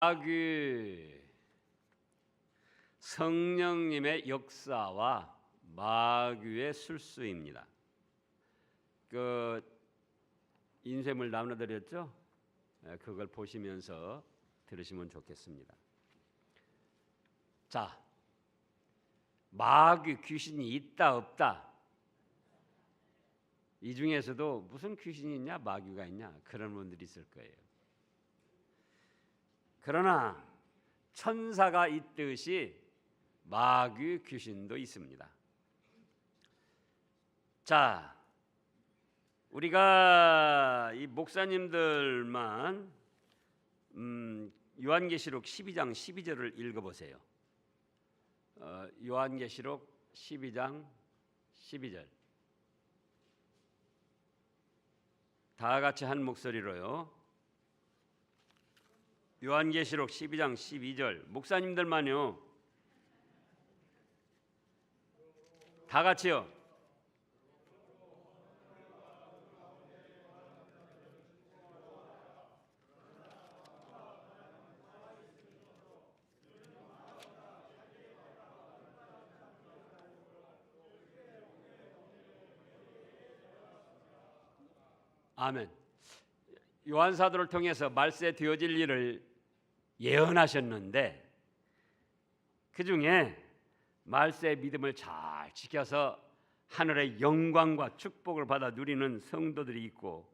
마귀 성령님의 역사와 마귀의 술수입니다. 인쇄물 나눠드렸죠? 그걸 보시면서 들으시면 좋겠습니다. 자, 마귀 귀신이 있다 없다? 이 중에서도 무슨 귀신이 있냐, 마귀가 있냐, 그런 분들이 있을 거예요. 그러나 천사가 있듯이 마귀 귀신도 있습니다. 자, 우리가 이 목사님들만 요한계시록 12장 12절을 읽어보세요. 요한계시록 12장 12절 다 같이 한 목소리로요. 요한계시록 12장 12절 목사님들만요. 다 같이요. 아멘. 요한사도를 통해서 말세 되어질 일을 예언하셨는데 그 중에 말세의 믿음을 잘 지켜서 하늘의 영광과 축복을 받아 누리는 성도들이 있고,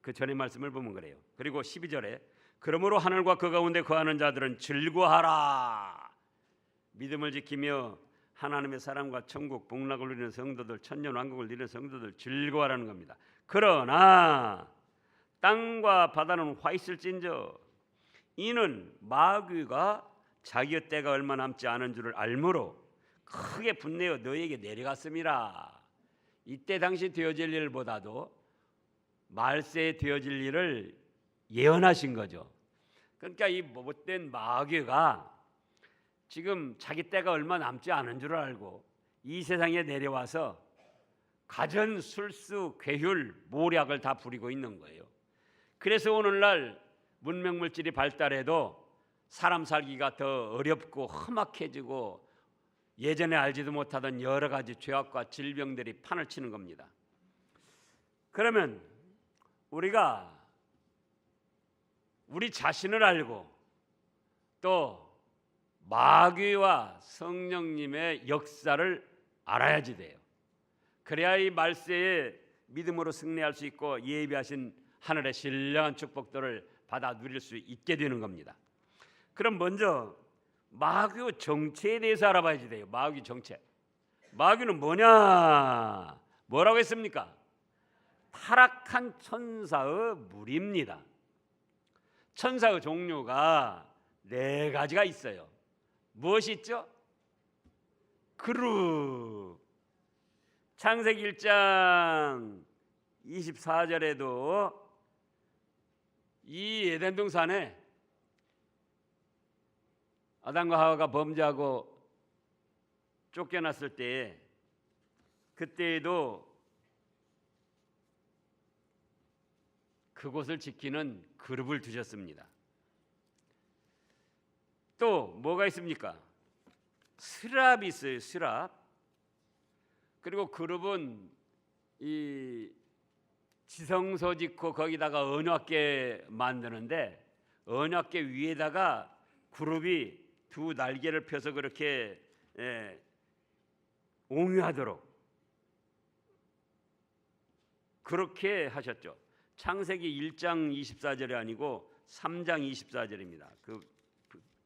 그 전의 말씀을 보면 그래요. 그리고 12절에 그러므로 하늘과 그 가운데 거하는 자들은 즐거워하라. 믿음을 지키며 하나님의 사랑과 천국 복락을 누리는 성도들, 천년 왕국을 누리는 성도들 즐거워하라는 겁니다. 그러나 땅과 바다는 화 있을진저 이는 마귀가 자기의 때가 얼마 남지 않은 줄을 알므로 크게 분내어 너희에게 내려갔음이라. 이때 당시 되어질 일보다도 말세에 되어질 일을 예언하신 거죠. 그러니까 이 못된 마귀가 지금 자기 때가 얼마 남지 않은 줄 알고 이 세상에 내려와서 가전, 술수, 괴율, 모략을 다 부리고 있는 거예요. 그래서 오늘날 문명물질이 발달해도 사람 살기가 더 어렵고 험악해지고 예전에 알지도 못하던 여러 가지 죄악과 질병들이 판을 치는 겁니다. 그러면 우리가 우리 자신을 알고 또 마귀와 성령님의 역사를 알아야지 돼요. 그래야 이 말세에 믿음으로 승리할 수 있고 예비하신 하늘의 신령한 축복들을 받아 누릴 수 있게 되는 겁니다. 그럼 먼저 마귀의 정체에 대해서 알아봐야지 돼요. 마귀 정체. 마귀는 뭐냐? 뭐라고 했습니까? 타락한 천사의 무리입니다. 천사의 종류가 4가지가 있어요. 무엇이 있죠? 그룹. 창세기 1장 24절에도 이 에덴 동산에 아담과 하와가 범죄하고 쫓겨났을 때 그때에도 그곳을 지키는 그룹을 두셨습니다. 또 뭐가 있습니까? 스랍이 있어요. 스랍. 그리고 그룹은 이 지성소 짓고 거기다가 언약궤 만드는데 언약궤 위에다가 그룹이 2 날개를 펴서 그렇게 옹유하도록 그렇게 하셨죠. 창세기 1장 24절이 아니고 3장 24절입니다. 그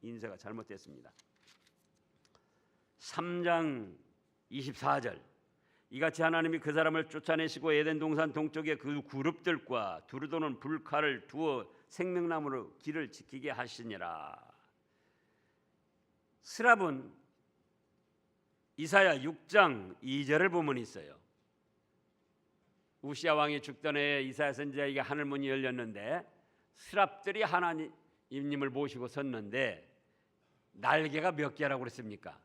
인쇄가 잘못됐습니다. 3장 24절 이같이 하나님이 그 사람을 쫓아내시고 에덴 동산 동쪽에 그 그룹들과 두루도는 불칼을 두어 생명나무로 길을 지키게 하시니라. 스랍은 이사야 6장 2절을 보면 있어요. 우시야 왕이 죽던 해에 이사야 선지자에게 하늘 문이 열렸는데 스랍들이 하나님을 모시고 섰는데 날개가 몇 개라고 그랬습니까?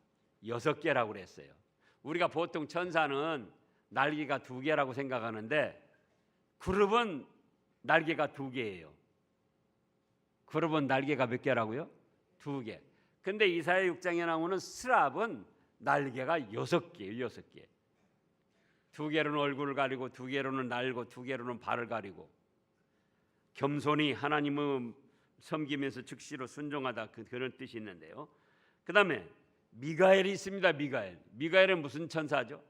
6개라고 그랬어요. 우리가 보통 천사는 날개가 2개라고 생각하는데 그룹은 날개가 2개예요. 그룹은 날개가 몇 개라고요? 2개. 근데 이사야 6장에 나오는 스랍은 날개가 6개예요. 6개. 2개로는 얼굴을 가리고 2개로는 날고 2개로는 발을 가리고 겸손히 하나님을 섬기면서 즉시로 순종하다 그런 뜻이 있는데요. 그 다음에 미가엘이 있습니다. 미가엘은 무슨 천사죠?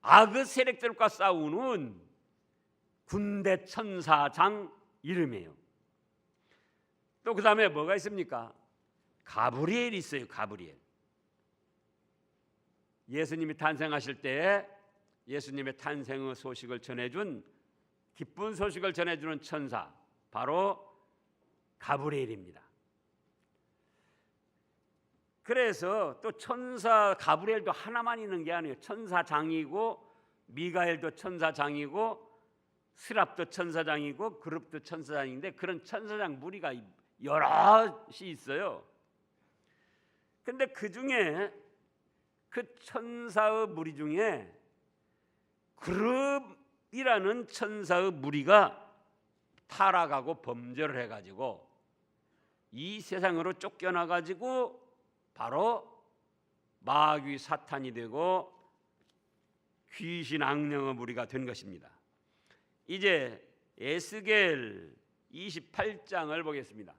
악의 세력들과 싸우는 군대 천사장 이름이에요. 또 그 다음에 뭐가 있습니까? 가브리엘이 있어요. 가브리엘. 예수님이 탄생하실 때 예수님의 탄생의 소식을 전해준 기쁜 소식을 전해주는 천사 바로 가브리엘입니다. 그래서 또 천사 가브리엘도 하나만 있는 게 아니에요. 천사장이고 미가엘도 천사장이고 스랍도 천사장이고 그룹도 천사장인데 그런 천사장 무리가 여럿이 있어요. 근데 그 중에 그 천사의 무리 중에 그룹이라는 천사의 무리가 타락하고 범죄를 해가지고 이 세상으로 쫓겨나가지고 바로 마귀 사탄이 되고 귀신 악령의 무리가 된 것입니다. 이제 에스겔 28장을 보겠습니다.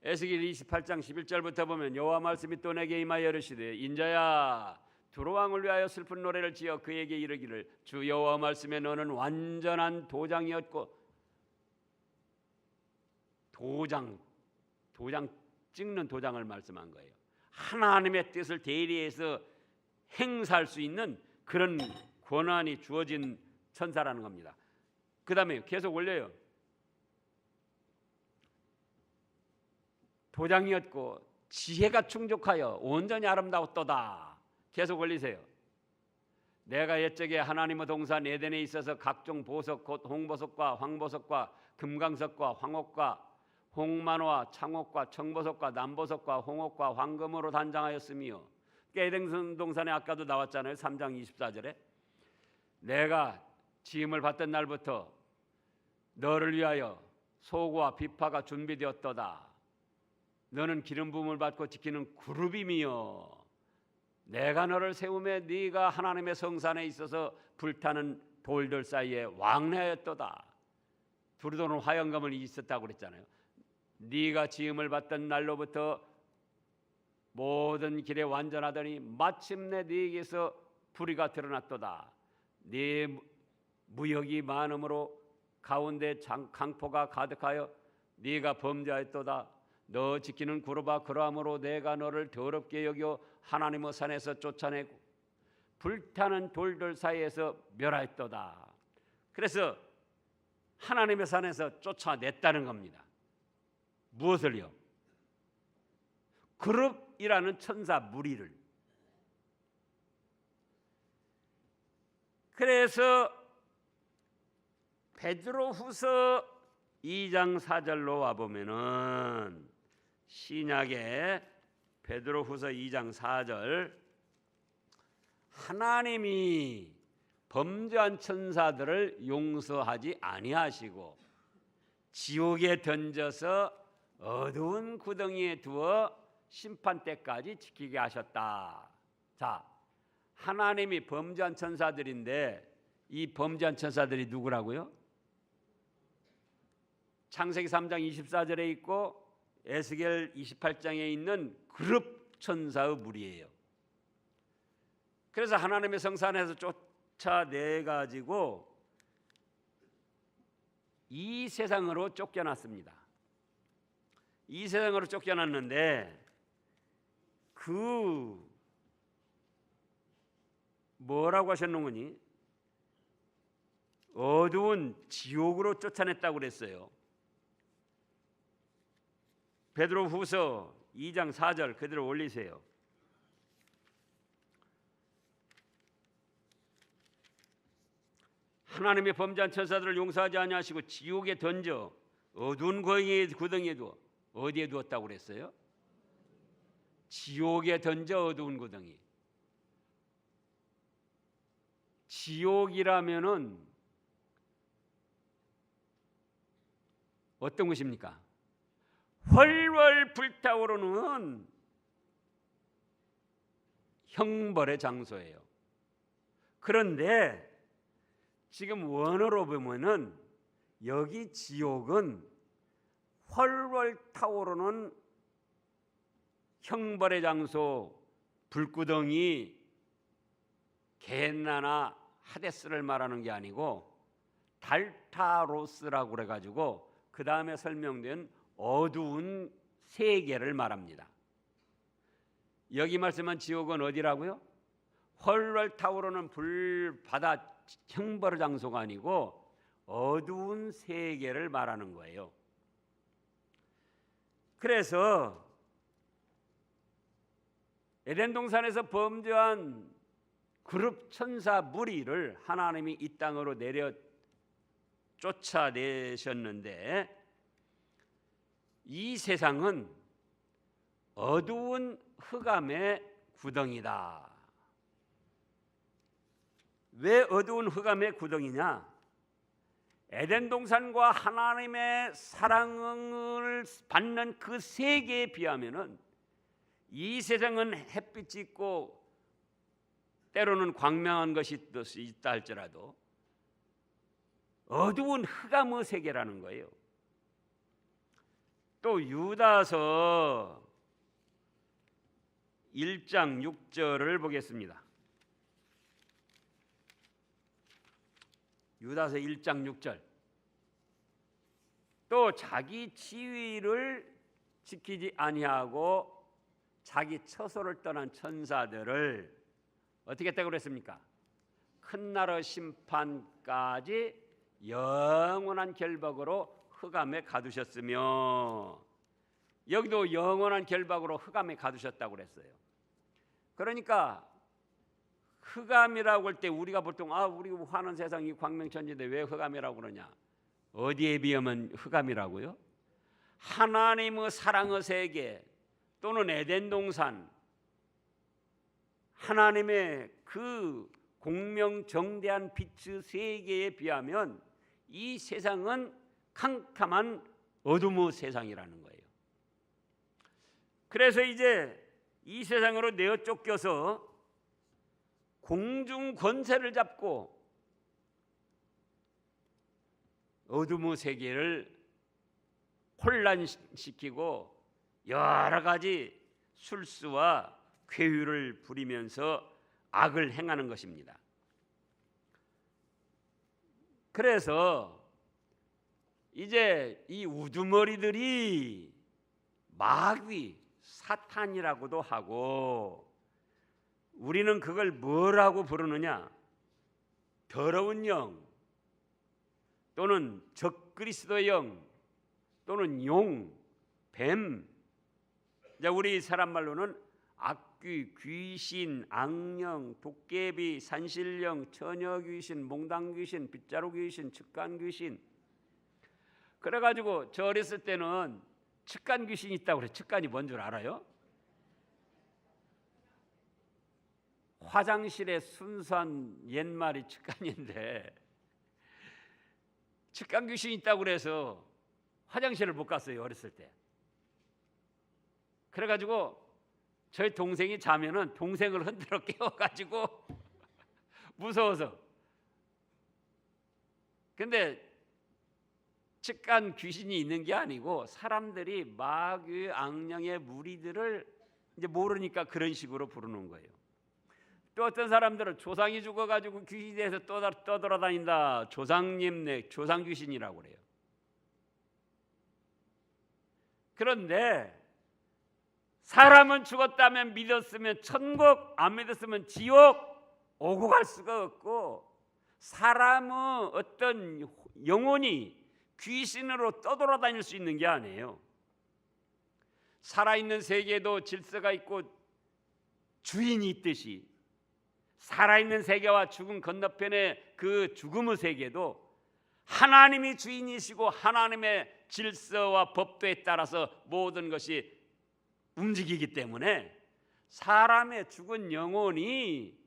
에스겔 28장 11절부터 보면 여호와 말씀이 또 내게 임하여 이르시되 인자야 두로왕을 위하여 슬픈 노래를 지어 그에게 이르기를 주 여호와 말씀에 너는 완전한 도장이었고 도장 찍는 도장을 말씀한 거예요. 하나님의 뜻을 대리해서 행사할 수 있는 그런 권한이 주어진 천사라는 겁니다. 그 다음에 계속 올려요. 도장이었고 지혜가 충족하여 온전히 아름다웠도다. 계속 올리세요. 내가 옛적에 하나님의 동산 에덴에 있어서 각종 보석 곧 홍보석과 황보석과 금강석과 황옥과 홍만호와 창옥과 청보석과 남보석과 홍옥과 황금으로 단장하였으며 에덴 동산에 아까도 나왔잖아요. 3장 24절에 내가 지음을 받던 날부터 너를 위하여 소고와 비파가 준비되었도다. 너는 기름 부음을 받고 지키는 그룹이며 내가 너를 세우며 네가 하나님의 성산에 있어서 불타는 돌들 사이에 왕래하였도다. 두루도는 화영감을 있었다고 그랬잖아요. 네가 지음을 받던 날로부터 모든 길에 완전하더니 마침내 네게서 불의가 드러났도다. 네 무역이 많음으로 가운데 강포가 가득하여 네가 범죄하였도다. 너 지키는 그룹아 그러함으로 내가 너를 더럽게 여겨 하나님의 산에서 쫓아내고 불타는 돌들 사이에서 멸하였도다. 그래서 하나님의 산에서 쫓아냈다는 겁니다. 무엇을요? 그룹이라는 천사 무리를. 그래서 베드로후서 2장 4절로 와 보면은 신약의 베드로후서 2장 4절 하나님이 범죄한 천사들을 용서하지 아니하시고 지옥에 던져서 어두운 구덩이에 두어 심판 때까지 지키게 하셨다. 자, 하나님이 범죄한 천사들인데 이 범죄한 천사들이 누구라고요? 창세기 3장 24절에 있고 에스겔 28장에 있는 그룹 천사의 무리예요. 그래서 하나님의 성산에서 쫓아내 가지고 이 세상으로 쫓겨났습니다. 이 세상으로 쫓겨났는데 그 뭐라고 하셨는거니? 어두운 지옥으로 쫓아냈다고 그랬어요. 베드로후서 2장 4절 그대로 올리세요. 하나님의 범죄한 천사들을 용서하지 아니하시고 지옥에 던져 어두운 구덩이에 두어 어디에 두었다고 그랬어요? 지옥에 던져 어두운 구덩이. 지옥이라면은 어떤 곳입니까? 훨훨 불타오르는 형벌의 장소예요. 그런데 지금 원어로 보면은 여기 지옥은 훨훨 타오르는 형벌의 장소, 불구덩이, 게헨나나 하데스를 말하는 게 아니고 달타로스라고 그래가지고 그 다음에 설명된 어두운 세계를 말합니다. 여기 말씀한 지옥은 어디라고요? 훨훨 타오르는 불바다 형벌의 장소가 아니고 어두운 세계를 말하는 거예요. 그래서 에덴 동산에서 범죄한 그룹 천사 무리를 하나님이 이 땅으로 내려 쫓아내셨는데 이 세상은 어두운 흑암의 구덩이다. 왜 어두운 흑암의 구덩이냐? 에덴 동산과 하나님의 사랑을 받는 그 세계에 비하면은 이 세상은 햇빛이 있고 때로는 광명한 것이 있다 할지라도 어두운 흑암의 세계라는 거예요. 또 유다서 1장 6절을 보겠습니다. 유다서 1장 6절. 또 자기 지위를 지키지 아니하고 자기 처소를 떠난 천사들을 어떻게 했다고 그랬습니까? 큰 나라 심판까지 영원한 결박으로 흑암에 가두셨으며, 여기도 영원한 결박으로 흑암에 가두셨다고 그랬어요. 그러니까 흑암이라고 할 때 우리가 보통 우리 화는 세상이 광명천지인데 왜 흑암이라고 그러냐? 어디에 비하면 흑암이라고요? 하나님의 사랑의 세계 또는 에덴 동산, 하나님의 그 공명정대한 빛의 세계에 비하면 이 세상은 캄캄한 어둠의 세상이라는 거예요. 그래서 이제 이 세상으로 내어 쫓겨서 공중 권세를 잡고 어둠의 세계를 혼란시키고 여러 가지 술수와 쾌유를 부리면서 악을 행하는 것입니다. 그래서 이제 이 우두머리들이 마귀, 사탄이라고도 하고, 우리는 그걸 뭐라고 부르느냐? 더러운 영 또는 적그리스도의 영 또는 용, 뱀. 우리 사람 말로는 악귀, 귀신, 악령, 도깨비, 산신령, 처녀귀신, 몽당귀신, 빗자루귀신, 측간귀신. 그래가지고 저 어렸을 때는 측간귀신이 있다고 그래. 측간이 뭔 줄 알아요? 화장실에 순수한 옛말이 측간인데 측간귀신이 있다고 그래서 화장실을 못 갔어요, 어렸을 때. 그래가지고 저희 동생이 자면은 동생을 흔들어 깨워가지고 무서워서. 근데 측간 귀신이 있는 게 아니고 사람들이 마귀 악령의 무리들을 이제 모르니까 그런 식으로 부르는 거예요. 또 어떤 사람들은 조상이 죽어가지고 귀신이 돼서 떠돌아다닌다. 조상님, 조상 귀신이라고 그래요. 그런데 사람은 죽었다면 믿었으면 천국, 안 믿었으면 지옥 오고 갈 수가 없고, 사람의 어떤 영혼이 귀신으로 떠돌아다닐 수 있는 게 아니에요. 살아있는 세계에도 질서가 있고 주인이 있듯이 살아있는 세계와 죽음 건너편의 그 죽음의 세계도 하나님이 주인이시고 하나님의 질서와 법도에 따라서 모든 것이 움직이기 때문에 사람의 죽은 영혼이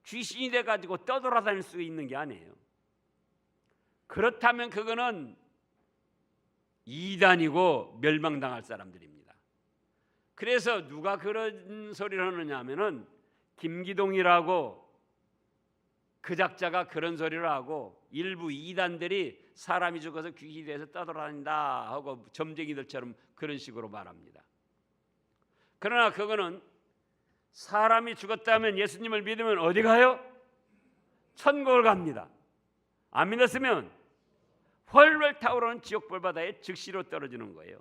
귀신이 돼가지고 떠돌아다닐 수 있는 게 아니에요. 그렇다면 그거는 이단이고 멸망당할 사람들입니다. 그래서 누가 그런 소리를 하느냐 하면은 김기동이라고 그 작자가 그런 소리를 하고 일부 이단들이 사람이 죽어서 귀신이 돼서 떠돌아다닌다 하고 점쟁이들처럼 그런 식으로 말합니다. 그러나 그거는 사람이 죽었다면 예수님을 믿으면 어디 가요? 천국을 갑니다. 안 믿었으면 훨훨 타오르는 지옥불 바다에 즉시로 떨어지는 거예요.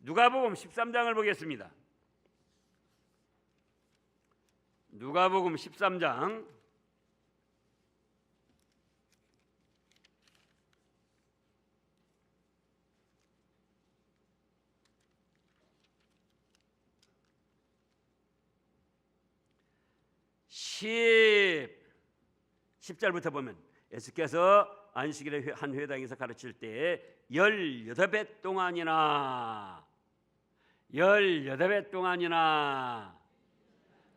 누가복음 13장을 보겠습니다. 누가복음 13장 10절부터 보면 예수께서 안식일에 한 회당에서 가르칠 때에 18배 동안이나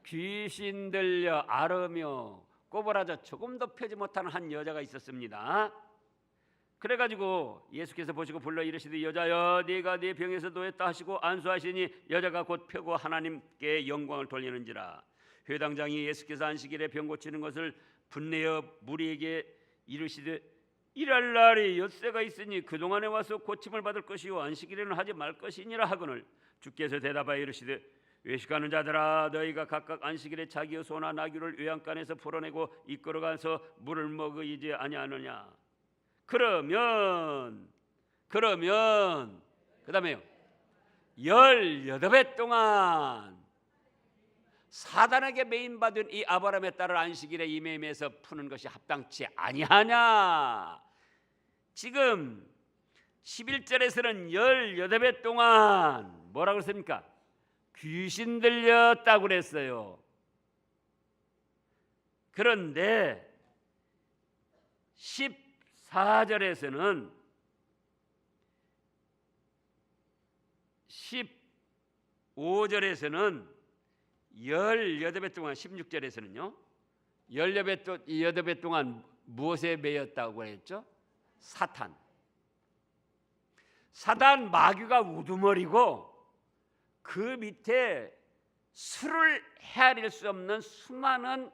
귀신 들려 앓으며 꼬부라져 조금도 펴지 못하는 한 여자가 있었습니다. 그래가지고 예수께서 보시고 불러 이르시되 여자여 네가 네 병에서 놓였다 하시고 안수하시니 여자가 곧 펴고 하나님께 영광을 돌리는지라. 회당장이 예수께서 안식일에 병 고치는 것을 분내어 무리에게 이르시되 일할 날이 엿새가 있으니 그동안에 와서 고침을 받을 것이요 안식일에는 하지 말 것이니라 하거늘 주께서 대답하여 이르시되 외식하는 자들아 너희가 각각 안식일에 자기의 소나 나귀를 외양간에서 풀어내고 이끌어가서 물을 먹이지 아니하느냐. 그러면 그 다음에요 18배 동안 사단에게 매인받은 이 아브라함의 딸을 안식일에 임해임에서 푸는 것이 합당치 아니하냐. 지금 11절에서는 18배 동안 뭐라고 했습니까? 귀신 들렸다고 그랬어요. 그런데 14절에서는 15절에서는 18배 동안 16절에서는요 18배 동안 무엇에 매였다고 했죠? 사탄 마귀가 우두머리고 그 밑에 수를 헤아릴 수 없는 수많은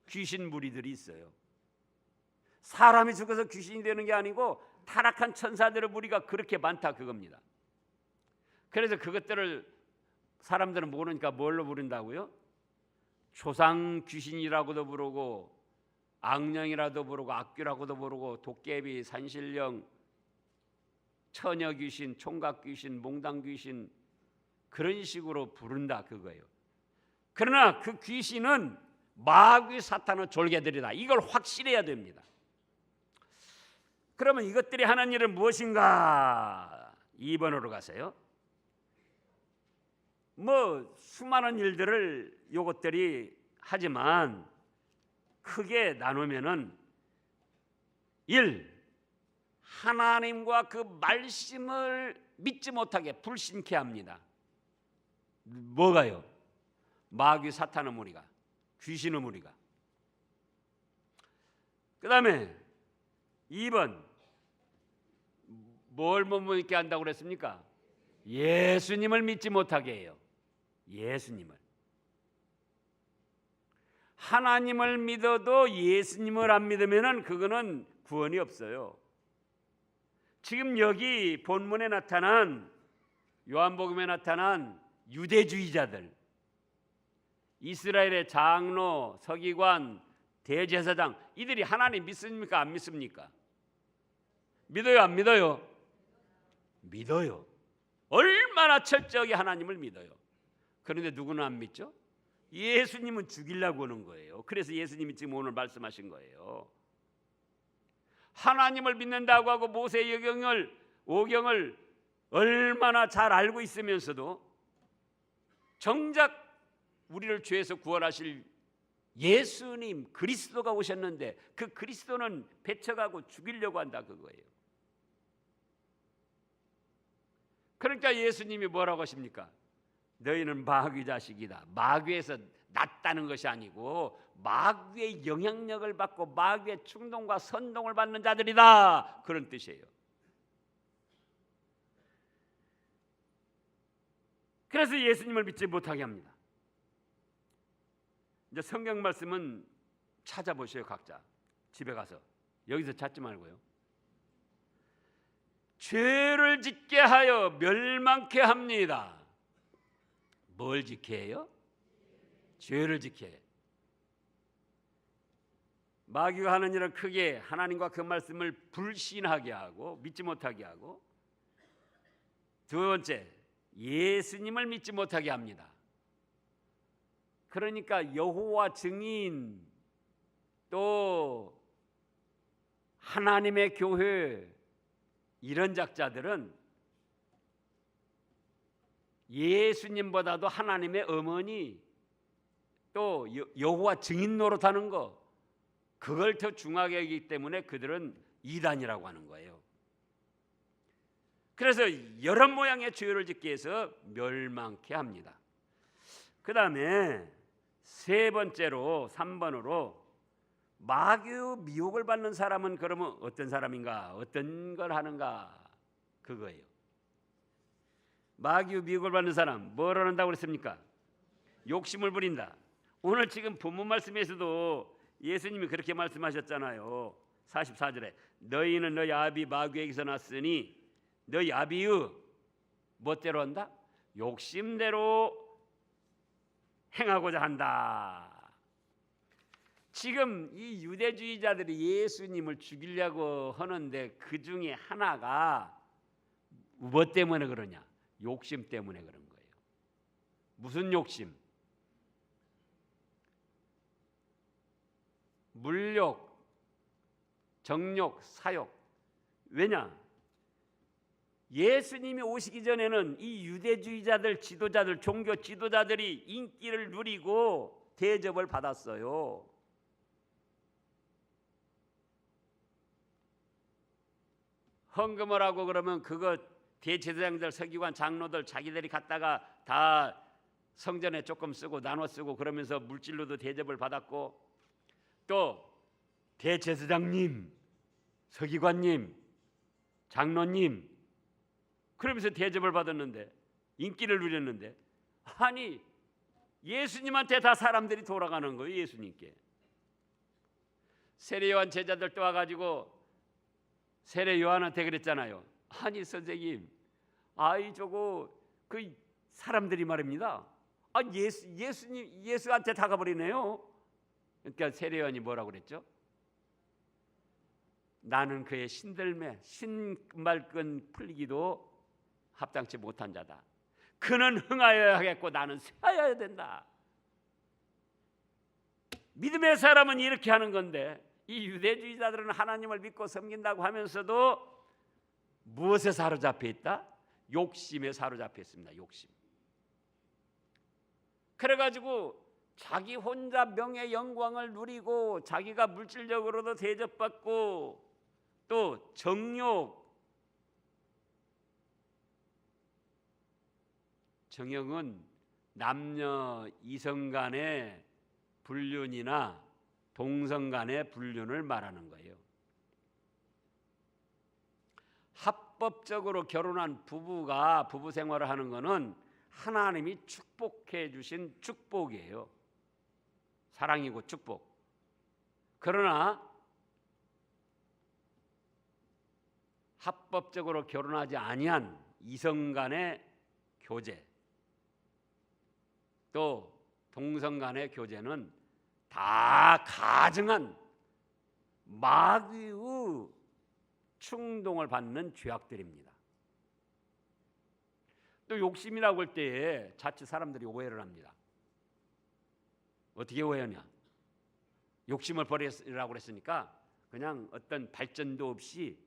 귀신 무리들이 있어요. 사람이 죽어서 귀신이 되는 게 아니고 타락한 천사들의 무리가 그렇게 많다 그겁니다. 그래서 그것들을 사람들은 모르니까 뭘로 부른다고요? 조상 귀신이라고도 부르고 악령이라도 부르고 악귀라고도 부르고 도깨비, 산신령, 처녀 귀신, 총각 귀신, 몽당 귀신 그런 식으로 부른다 그거예요. 그러나 그 귀신은 마귀 사탄의 졸개들이다. 이걸 확실해야 됩니다. 그러면 이것들이 하는 일은 무엇인가? 2번으로 가세요. 뭐 수많은 일들을 요것들이 하지만 크게 나누면은 1. 하나님과 그 말씀을 믿지 못하게 불신케 합니다. 뭐가요? 마귀 사탄의 무리가, 귀신의 무리가. 그 다음에 2번 뭘 못 믿게 한다고 그랬습니까? 예수님을 믿지 못하게 해요. 예수님을. 하나님을 믿어도 예수님을 안 믿으면 그거는 구원이 없어요. 지금 여기 본문에 나타난 요한복음에 나타난 유대주의자들, 이스라엘의 장로, 서기관, 대제사장 이들이 하나님 믿습니까? 안 믿습니까? 믿어요? 안 믿어요? 믿어요. 얼마나 철저하게 하나님을 믿어요. 그런데 누구는 안 믿죠? 예수님은 죽이려고 하는 거예요. 그래서 예수님이 지금 오늘 말씀하신 거예요. 하나님을 믿는다고 하고 모세의 오경을 얼마나 잘 알고 있으면서도 정작 우리를 죄에서 구원하실 예수님 그리스도가 오셨는데 그 그리스도는 배척하고 죽이려고 한다 그거예요. 그러니까 예수님이 뭐라고 하십니까? 너희는 마귀 자식이다. 마귀에서 났다는 것이 아니고 마귀의 영향력을 받고 마귀의 충동과 선동을 받는 자들이다. 그런 뜻이에요. 그래서 예수님을 믿지 못하게 합니다. 이제 성경 말씀은 찾아보세요. 각자 집에 가서. 여기서 찾지 말고요. 죄를 짓게 하여 멸망케 합니다. 뭘 짓게 해요? 죄를 짓게 해요. 마귀가 하는 일은 크게 하나님과 그 말씀을 불신하게 하고 믿지 못하게 하고, 두 번째, 예수님을 믿지 못하게 합니다. 그러니까 여호와 증인, 또 하나님의 교회, 이런 작자들은 예수님보다도 하나님의 어머니, 또 여호와 증인 노릇하는 거, 그걸 더 중하게 여기기 때문에 그들은 이단이라고 하는 거예요. 그래서 여러 모양의 죄를 짓게 해서 멸망케 합니다. 그 다음에 세 번째로 3번으로 마귀의 미혹을 받는 사람은 그러면 어떤 사람인가, 어떤 걸 하는가, 그거예요. 마귀의 미혹을 받는 사람 뭘 한다고 그랬습니까? 욕심을 부린다. 오늘 지금 본문 말씀에서도 예수님이 그렇게 말씀하셨잖아요. 44절에 너희는 너희 아비 마귀에게서 났으니 너희 아비의 멋대로 한다? 욕심대로 행하고자 한다. 지금 이 유대주의자들이 예수님을 죽이려고 하는데 그 중에 하나가 뭐 때문에 그러냐? 욕심 때문에 그런 거예요. 무슨 욕심? 물욕, 정욕, 사욕. 왜냐? 예수님이 오시기 전에는 이 유대주의자들, 지도자들, 종교 지도자들이 인기를 누리고 대접을 받았어요. 헌금을 하고 그러면 그거 대제사장들, 서기관, 장로들 자기들이 갖다가 다 성전에 조금 쓰고 나눠 쓰고 그러면서 물질로도 대접을 받았고, 또 대제사장님, 서기관님, 장로님 그러면서 대접을 받았는데, 인기를 누렸는데, 아니 예수님한테 다 사람들이 돌아가는 거예요. 예수님께. 세례 요한 제자들 또 와가지고 세례 요한한테 그랬잖아요. 아니 선생님, 아이 저거 그 사람들이 말입니다. 예수한테 다가버리네요. 그러니까 세례 요한이 뭐라고 그랬죠? 나는 그의 신들매 신발끈 풀기도 합당치 못한 자다. 그는 흥하여야 하겠고 나는 쇠하여야 된다. 믿음의 사람은 이렇게 하는 건데, 이 유대주의자들은 하나님을 믿고 섬긴다고 하면서도 무엇에 사로잡혀 있다? 욕심에 사로잡혀 있습니다. 욕심. 그래가지고 자기 혼자 명예 영광을 누리고 자기가 물질적으로도 대접받고, 또 정욕은 남녀 이성 간의 불륜이나 동성 간의 불륜을 말하는 거예요. 합법적으로 결혼한 부부가 부부 생활을 하는 것은 하나님이 축복해 주신 축복이에요. 사랑이고 축복. 그러나 합법적으로 결혼하지 아니한 이성 간의 교제, 또 동성 간의 교제는 다 가증한 마귀의 충동을 받는 죄악들입니다. 또 욕심이라고 할 때에 자칫 사람들이 오해를 합니다. 어떻게 오해하냐? 욕심을 버리라고 그랬으니까 그냥 어떤 발전도 없이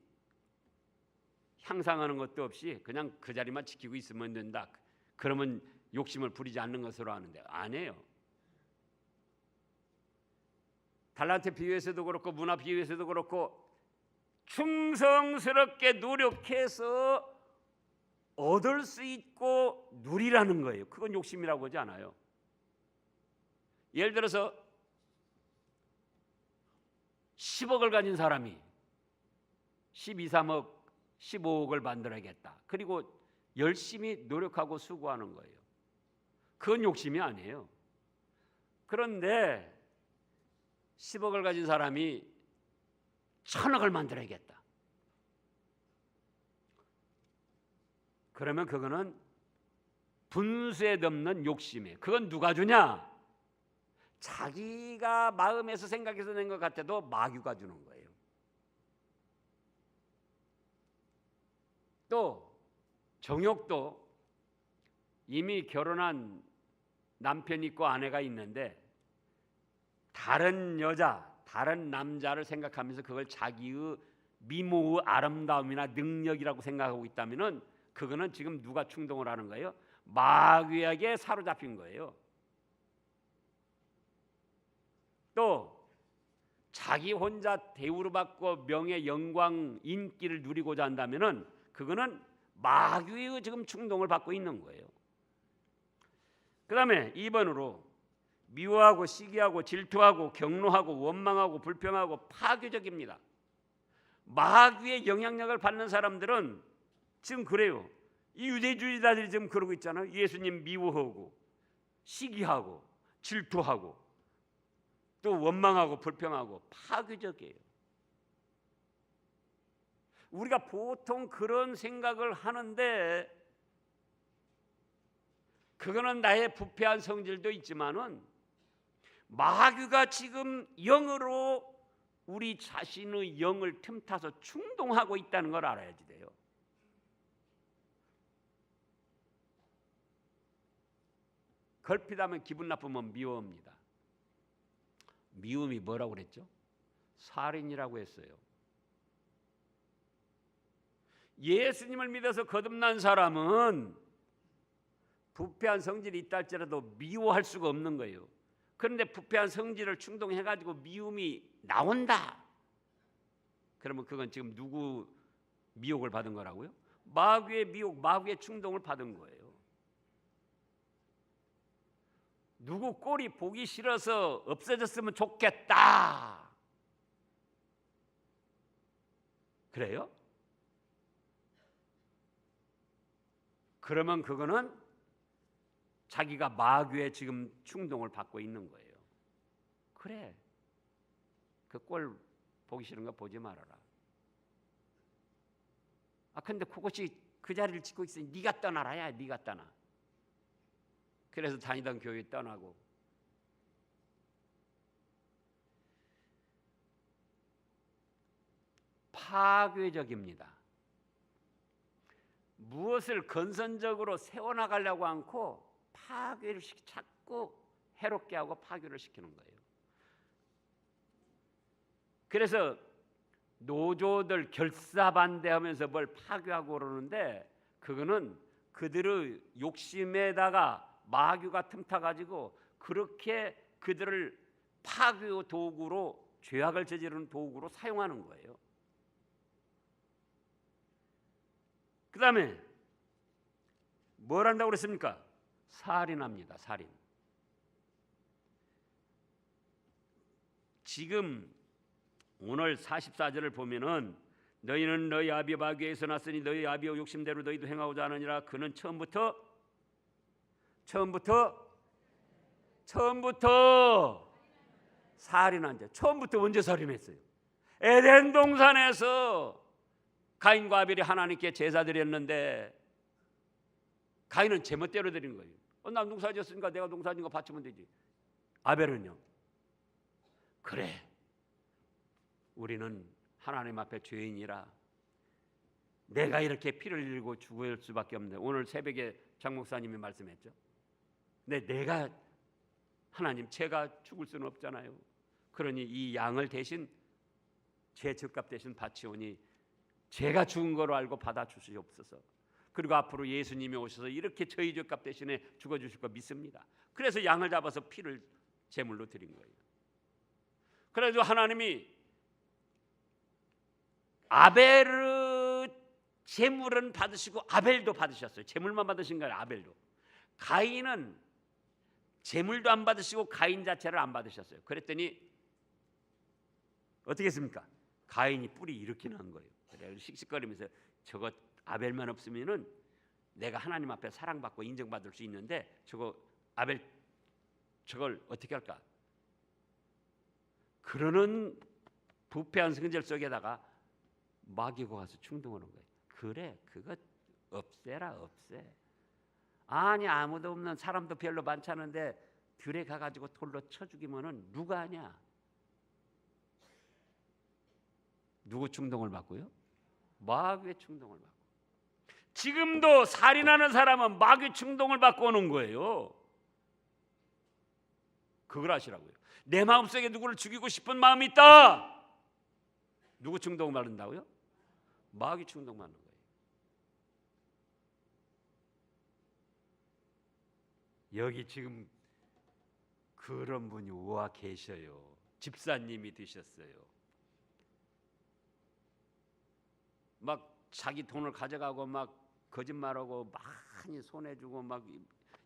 향상하는 것도 없이 그냥 그 자리만 지키고 있으면 된다. 그러면 욕심을 부리지 않는 것으로 하는데, 아니에요. 달란트 비유에서도 그렇고 문화 비유에서도 그렇고 충성스럽게 노력해서 얻을 수 있고 누리라는 거예요. 그건 욕심이라고 하지 않아요. 예를 들어서 10억을 가진 사람이 12, 3억, 15억을 만들어야겠다. 그리고 열심히 노력하고 수고하는 거예요. 그건 욕심이 아니에요. 그런데 10억을 가진 사람이 1000억을 만들어야겠다. 그러면 그거는 분수에 덮는 욕심이에요. 그건 누가 주냐? 자기가 마음에서 생각해서 낸 것 같아도 마귀가 주는 거예요. 또 정욕도 이미 결혼한 남편이 있고 아내가 있는데 다른 여자, 다른 남자를 생각하면서 그걸 자기의 미모의 아름다움이나 능력이라고 생각하고 있다면은 그거는 지금 누가 충동을 하는 거예요? 마귀에게 사로잡힌 거예요. 또 자기 혼자 대우를 받고 명예, 영광, 인기를 누리고자 한다면은 그거는 마귀의 지금 충동을 받고 있는 거예요. 그 다음에 2번으로 미워하고 시기하고 질투하고 경노하고 원망하고 불평하고 파괴적입니다. 마귀의 영향력을 받는 사람들은 지금 그래요. 이 유대주의자들이 지금 그러고 있잖아요. 예수님 미워하고 시기하고 질투하고 또 원망하고 불평하고 파괴적이에요. 우리가 보통 그런 생각을 하는데 그거는 나의 부패한 성질도 있지만은 마귀가 지금 영으로 우리 자신의 영을 틈타서 충동하고 있다는 걸 알아야지 돼요. 걸핏하면 기분 나쁘면 미워합니다. 미움이 뭐라고 그랬죠? 살인이라고 했어요. 예수님을 믿어서 거듭난 사람은 부패한 성질이 있다 할지라도 미워할 수가 없는 거예요. 그런데 부패한 성질을 충동해가지고 미움이 나온다. 그러면 그건 지금 누구 미혹을 받은 거라고요? 마귀의 미혹, 마귀의 충동을 받은 거예요. 누구 꼴이 보기 싫어서 없어졌으면 좋겠다. 그래요? 그러면 그거는 자기가 마귀의 지금 충동을 받고 있는 거예요. 그래, 그 꼴 보기 싫은 거 보지 말아라. 근데 그것이 그 자리를 짓고 있으니 네가 떠나라야. 네가 떠나. 그래서 다니던 교회 떠나고. 파괴적입니다. 무엇을 건선적으로 세워나가려고 않고 파괴를 자꾸 해롭게 하고 파괴를 시키는 거예요. 그래서 노조들 결사반대하면서 뭘 파괴하고 그러는데 그거는 그들의 욕심에다가 마귀가 틈타가지고 그렇게 그들을 파괴 도구로 죄악을 저지르는 도구로 사용하는 거예요. 그 다음에 뭘 한다고 그랬습니까? 살인합니다. 살인. 지금 오늘 44절을 보면은 너희는 너희 아비 마귀에서 났으니 너희 아비의 욕심대로 너희도 행하고자 하느니라. 그는 처음부터 살인한 자. 처음부터 언제 살인했어요? 에덴 동산에서 가인과 아벨이 하나님께 제사 드렸는데 가인은 제멋대로 드린 거예요. 난 농사 지었으니까 내가 농사 지은 거 바치면 되지. 아벨은요? 그래, 우리는 하나님 앞에 죄인이라 내가 이렇게 피를 흘리고 죽을 수밖에 없는데 오늘 새벽에 장 목사님이 말씀했죠. 내가 하나님 제가 죽을 수는 없잖아요. 그러니 이 양을 대신 제 죗값 대신 바치오니 제가 죽은 거로 알고 받아주시옵소서. 그리고 앞으로 예수님이 오셔서 이렇게 저희 죗값 대신에 죽어주실 거 믿습니다. 그래서 양을 잡아서 피를 제물로 드린 거예요. 그래서 하나님이 아벨의 제물은 받으시고 아벨도 받으셨어요. 제물만 받으신 거 아니라 아벨도. 가인은 제물도 안 받으시고 가인 자체를 안 받으셨어요. 그랬더니 어떻게 했습니까? 가인이 뿔이 이렇게 난 거예요. 그래서 씩씩거리면서 저거 아벨만 없으면은 내가 하나님 앞에 사랑받고 인정받을 수 있는데 저거 아벨 저걸 어떻게 할까? 그러는 부패한 성질 속에다가 마귀가 가서 충동하는 거예요. 그래, 그거 없애라, 없애. 아니, 아무도 없는, 사람도 별로 많지 않은데 들에 가가지고 돌로 쳐 죽이면은 누가 하냐? 누구 충동을 받고요? 마귀의 충동을 받고. 지금도 살인하는 사람은 마귀 충동을 받고 오는 거예요. 그걸 아시라고요. 내 마음속에 누구를 죽이고 싶은 마음이 있다. 누구 충동을 받는다고요? 마귀 충동 받는 거예요. 여기 지금 그런 분이 와 계셔요. 집사님이 되셨어요. 막 자기 돈을 가져가고 막 거짓말하고 많이 손해주고 막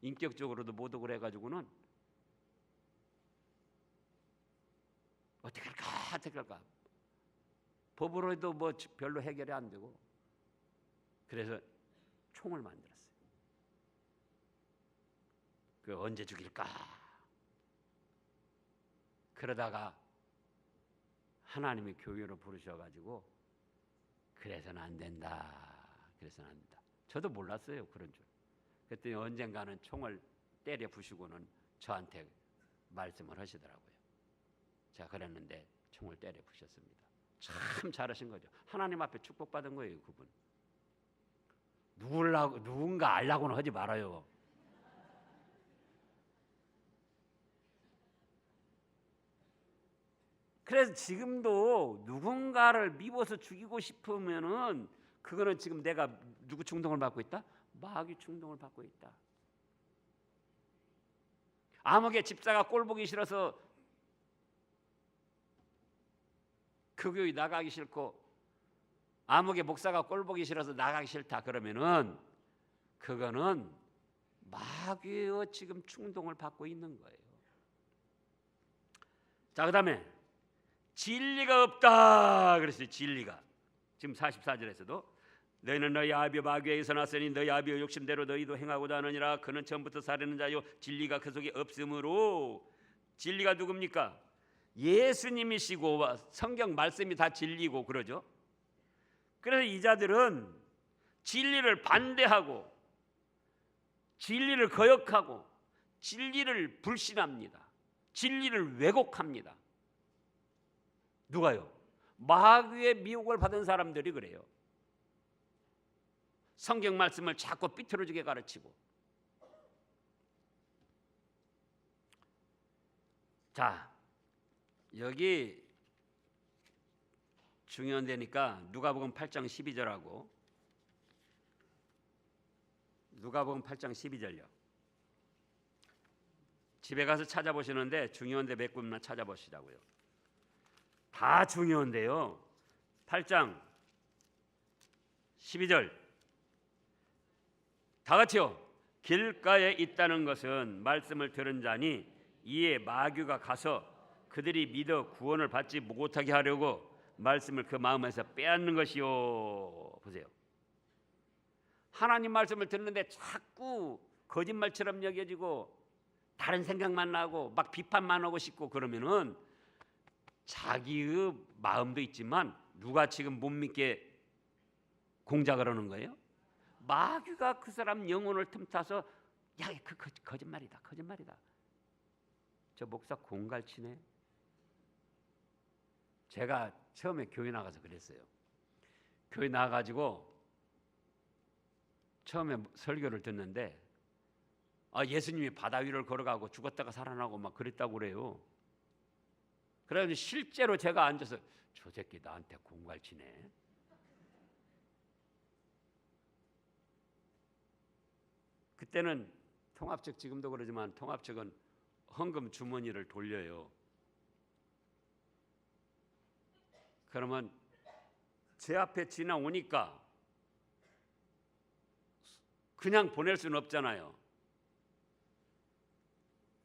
인격적으로도 모독을 해가지고는 어떻게 할까 어떻게 할까, 법으로 해도 뭐 별로 해결이 안 되고, 그래서 총을 만들었어요. 그 언제 죽일까? 그러다가 하나님이 교회로 부르셔가지고 그래서는 안 된다, 그래서는 안 된다. 저도 몰랐어요, 그런 줄. 그랬더니 언젠가는 총을 때려 부시고는 저한테 말씀을 하시더라고요. 제가 그랬는데 총을 때려 부셨습니다. 참 잘하신 거죠. 하나님 앞에 축복받은 거예요, 그분. 누군가 알라고는 하지 말아요. 그래서 지금도 누군가를 미워서 죽이고 싶으면은 그거는 지금 내가 누구 충동을 받고 있다? 마귀 충동을 받고 있다. 아무개 집사가 꼴 보기 싫어서 그 교회 나가기 싫고, 아무개 목사가 꼴 보기 싫어서 나가기 싫다 그러면은 그거는 마귀의 지금 충동을 받고 있는 거예요. 자, 그다음에 진리가 없다 그랬어요. 진리가 지금 44절에서도 너희는 너희 아비 마귀에게서 났으니 너희 아비의 욕심대로 너희도 행하고자 하느니라. 그는 처음부터 살인하는 자요 진리가 그 속에 없으므로. 진리가 누굽니까? 예수님이시고 성경 말씀이 다 진리고 그러죠. 그래서 이 자들은 진리를 반대하고 진리를 거역하고 진리를 불신합니다. 진리를 왜곡합니다. 누가요? 마귀의 미혹을 받은 사람들이 그래요. 성경 말씀을 자꾸 삐뚤어지게 가르치고. 자, 여기 중요한 데니까 누가복음 8장 12절하고 누가복음 8장 12절요. 집에 가서 찾아보시는데 중요한데 몇 군만 찾아보시자고요. 다 중요한데요. 8장 12절 다 같이요. 길가에 있다는 것은 말씀을 들은 자니 이에 마귀가 가서 그들이 믿어 구원을 받지 못하게 하려고 말씀을 그 마음에서 빼앗는 것이요. 보세요. 하나님 말씀을 듣는데 자꾸 거짓말처럼 여겨지고 다른 생각만 나고 막 비판만 하고 싶고 그러면은 자기의 마음도 있지만 누가 지금 못 믿게 공작을 하는 거예요? 마귀가 그 사람 영혼을 틈타서 야, 그 거짓말이다, 거짓말이다. 저 목사 공갈치네. 제가 처음에 교회 나가서 그랬어요. 교회 나가가지고 처음에 설교를 듣는데 예수님이 바다 위를 걸어가고 죽었다가 살아나고 막 그랬다고 그래요. 그래서 실제로 제가 앉아서 저 새끼 나한테 공갈치네. 그때는 통합측, 지금도 그러지만 통합측은 헌금 주머니를 돌려요. 그러면 제 앞에 지나오니까 그냥 보낼 수는 없잖아요.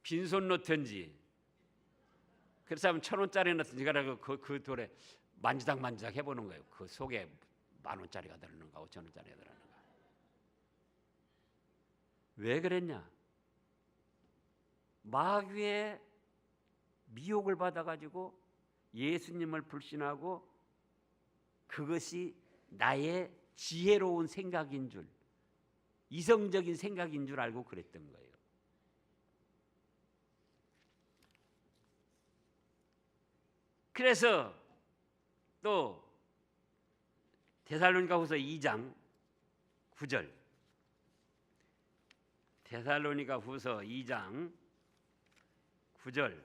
빈손 넣든지, 그래서 하면 1,000원짜리 넣든지, 그 돌에 만지작 해보는 거예요. 그 속에 10,000원짜리가 들었는가 5,000원짜리가 들었는가. 왜 그랬냐? 마귀의 미혹을 받아가지고 예수님을 불신하고 그것이 나의 지혜로운 생각인 줄, 이성적인 생각인 줄 알고 그랬던 거예요. 그래서 또 데살로니가후서 2장 9절, 데살로니가후서 2장 9절,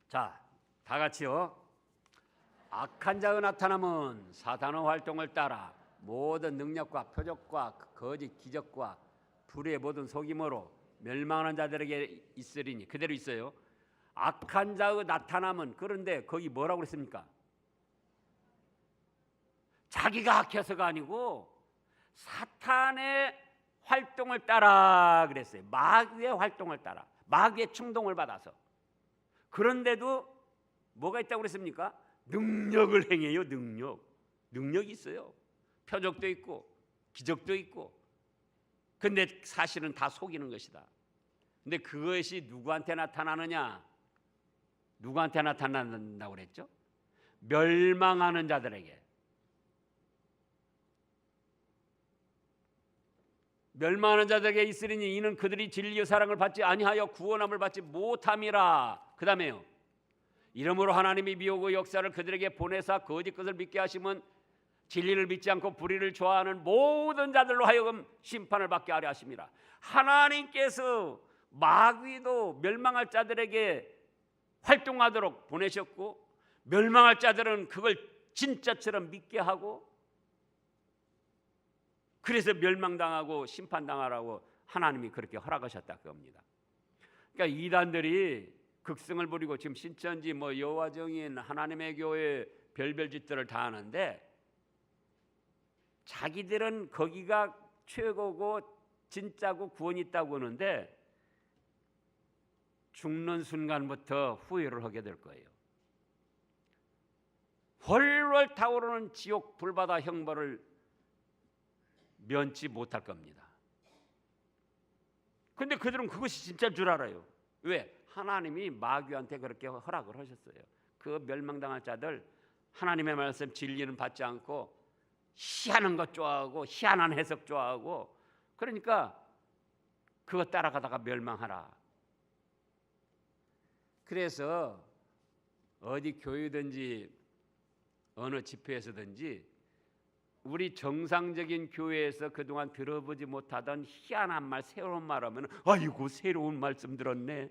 자, 다 같이요. 악한 자의 나타남은 사탄의 활동을 따라 모든 능력과 표적과 거짓 기적과 불의 모든 속임으로 멸망하는 자들에게 있으리니, 그대로 있어요. 악한 자의 나타남은, 그런데 거기 뭐라고 그랬습니까? 자기가 악해서가 아니고 사탄의 활동을 따라 그랬어요. 마귀의 활동을 따라, 마귀의 충동을 받아서. 그런데도 뭐가 있다고 그랬습니까? 능력을 행해요. 능력이 있어요. 표적도 있고 기적도 있고. 근데 사실은 다 속이는 것이다. 근데 그것이 누구한테 나타나느냐? 누구한테 나타난다고 그랬죠? 멸망하는 자들에게. 멸망하는 자들에게 있으리니 이는 그들이 진리의 사랑을 받지 아니하여 구원함을 받지 못함이라. 그 다음에요. 이러므로 하나님이 미혹의 역사를 그들에게 보내사 거짓 것을 믿게 하시면 진리를 믿지 않고 불의를 좋아하는 모든 자들로 하여금 심판을 받게 하려 하심이라. 하나님께서 마귀도 멸망할 자들에게 활동하도록 보내셨고, 멸망할 자들은 그걸 진짜처럼 믿게 하고, 그래서 멸망당하고 심판당하라고 하나님이 그렇게 허락하셨다 그겁니다. 그러니까 이단들이 극성을 부리고 지금 신천지 뭐 여호와정인 하나님의 교회 별별 짓들을 다 하는데, 자기들은 거기가 최고고 진짜고 구원이 있다고 하는데 죽는 순간부터 후회를 하게 될 거예요. 훨훨 타오르는 지옥 불바다 형벌을 면치 못할 겁니다. 근데 그들은 그것이 진짜인 줄 알아요. 왜? 하나님이 마귀한테 그렇게 허락을 하셨어요. 그 멸망당할 자들, 하나님의 말씀 진리는 받지 않고 희한한 것 좋아하고 희한한 해석 좋아하고, 그러니까 그거 따라가다가 멸망하라. 그래서 어디 교회든지 어느 집회에서든지 우리 정상적인 교회에서 그동안 들어보지 못하던 희한한 말, 새로운 말 하면 아이고 새로운 말씀 들었네,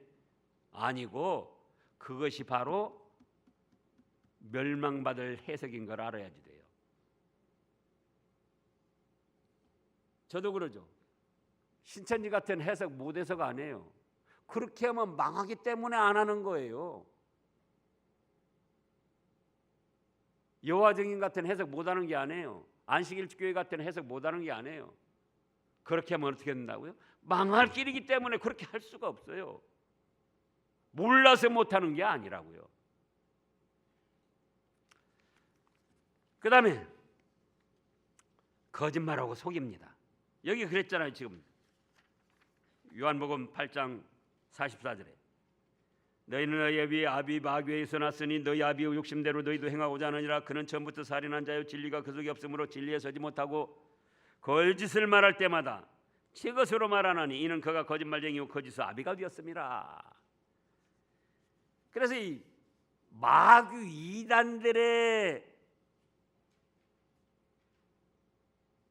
아니고 그것이 바로 멸망받을 해석인 걸 알아야지 돼요. 저도 그러죠. 신천지 같은 해석 못 해석 안 해요. 그렇게 하면 망하기 때문에 안 하는 거예요. 여호와 증인 같은 해석 못 하는 게 아니에요. 안식일 교회 같은 해석 못 하는 게 아니에요. 그렇게 하면 어떻게 된다고요? 망할 길이기 때문에 그렇게 할 수가 없어요. 몰라서 못 하는 게 아니라고요. 그 다음에 거짓말하고 속입니다. 여기 그랬잖아요. 지금 요한복음 8장 44절에 너희는 너희 아비 마귀에서 났으니 너희 아비의 욕심대로 너희도 행하고자 하느니라. 그는 처음부터 살인한 자요 진리가 그 속에 없으므로 진리에 서지 못하고 거짓을 말할 때마다 제 것으로 말하나니 이는 그가 거짓말쟁이요 거짓의 아비가 되었습니다. 그래서 이 마귀 이단들의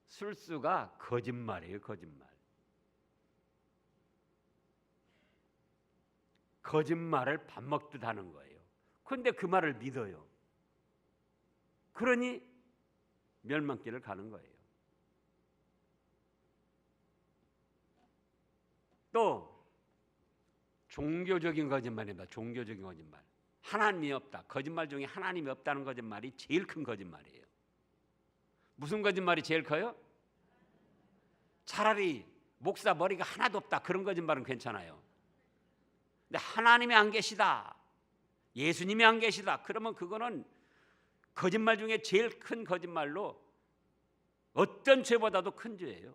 술수가 거짓말이에요. 거짓말을 밥 먹듯 하는 거예요. 그런데 그 말을 믿어요. 그러니 멸망길을 가는 거예요. 또 종교적인 거짓말입니다. 종교적인 거짓말. 하나님이 없다. 거짓말 중에 하나님이 없다는 거짓말이 제일 큰 거짓말이에요. 무슨 거짓말이 제일 커요? 차라리 목사 머리가 하나도 없다. 그런 거짓말은 괜찮아요. 근데 하나님이 안 계시다, 예수님이 안 계시다, 그러면 그거는 거짓말 중에 제일 큰 거짓말로 어떤 죄보다도 큰 죄예요.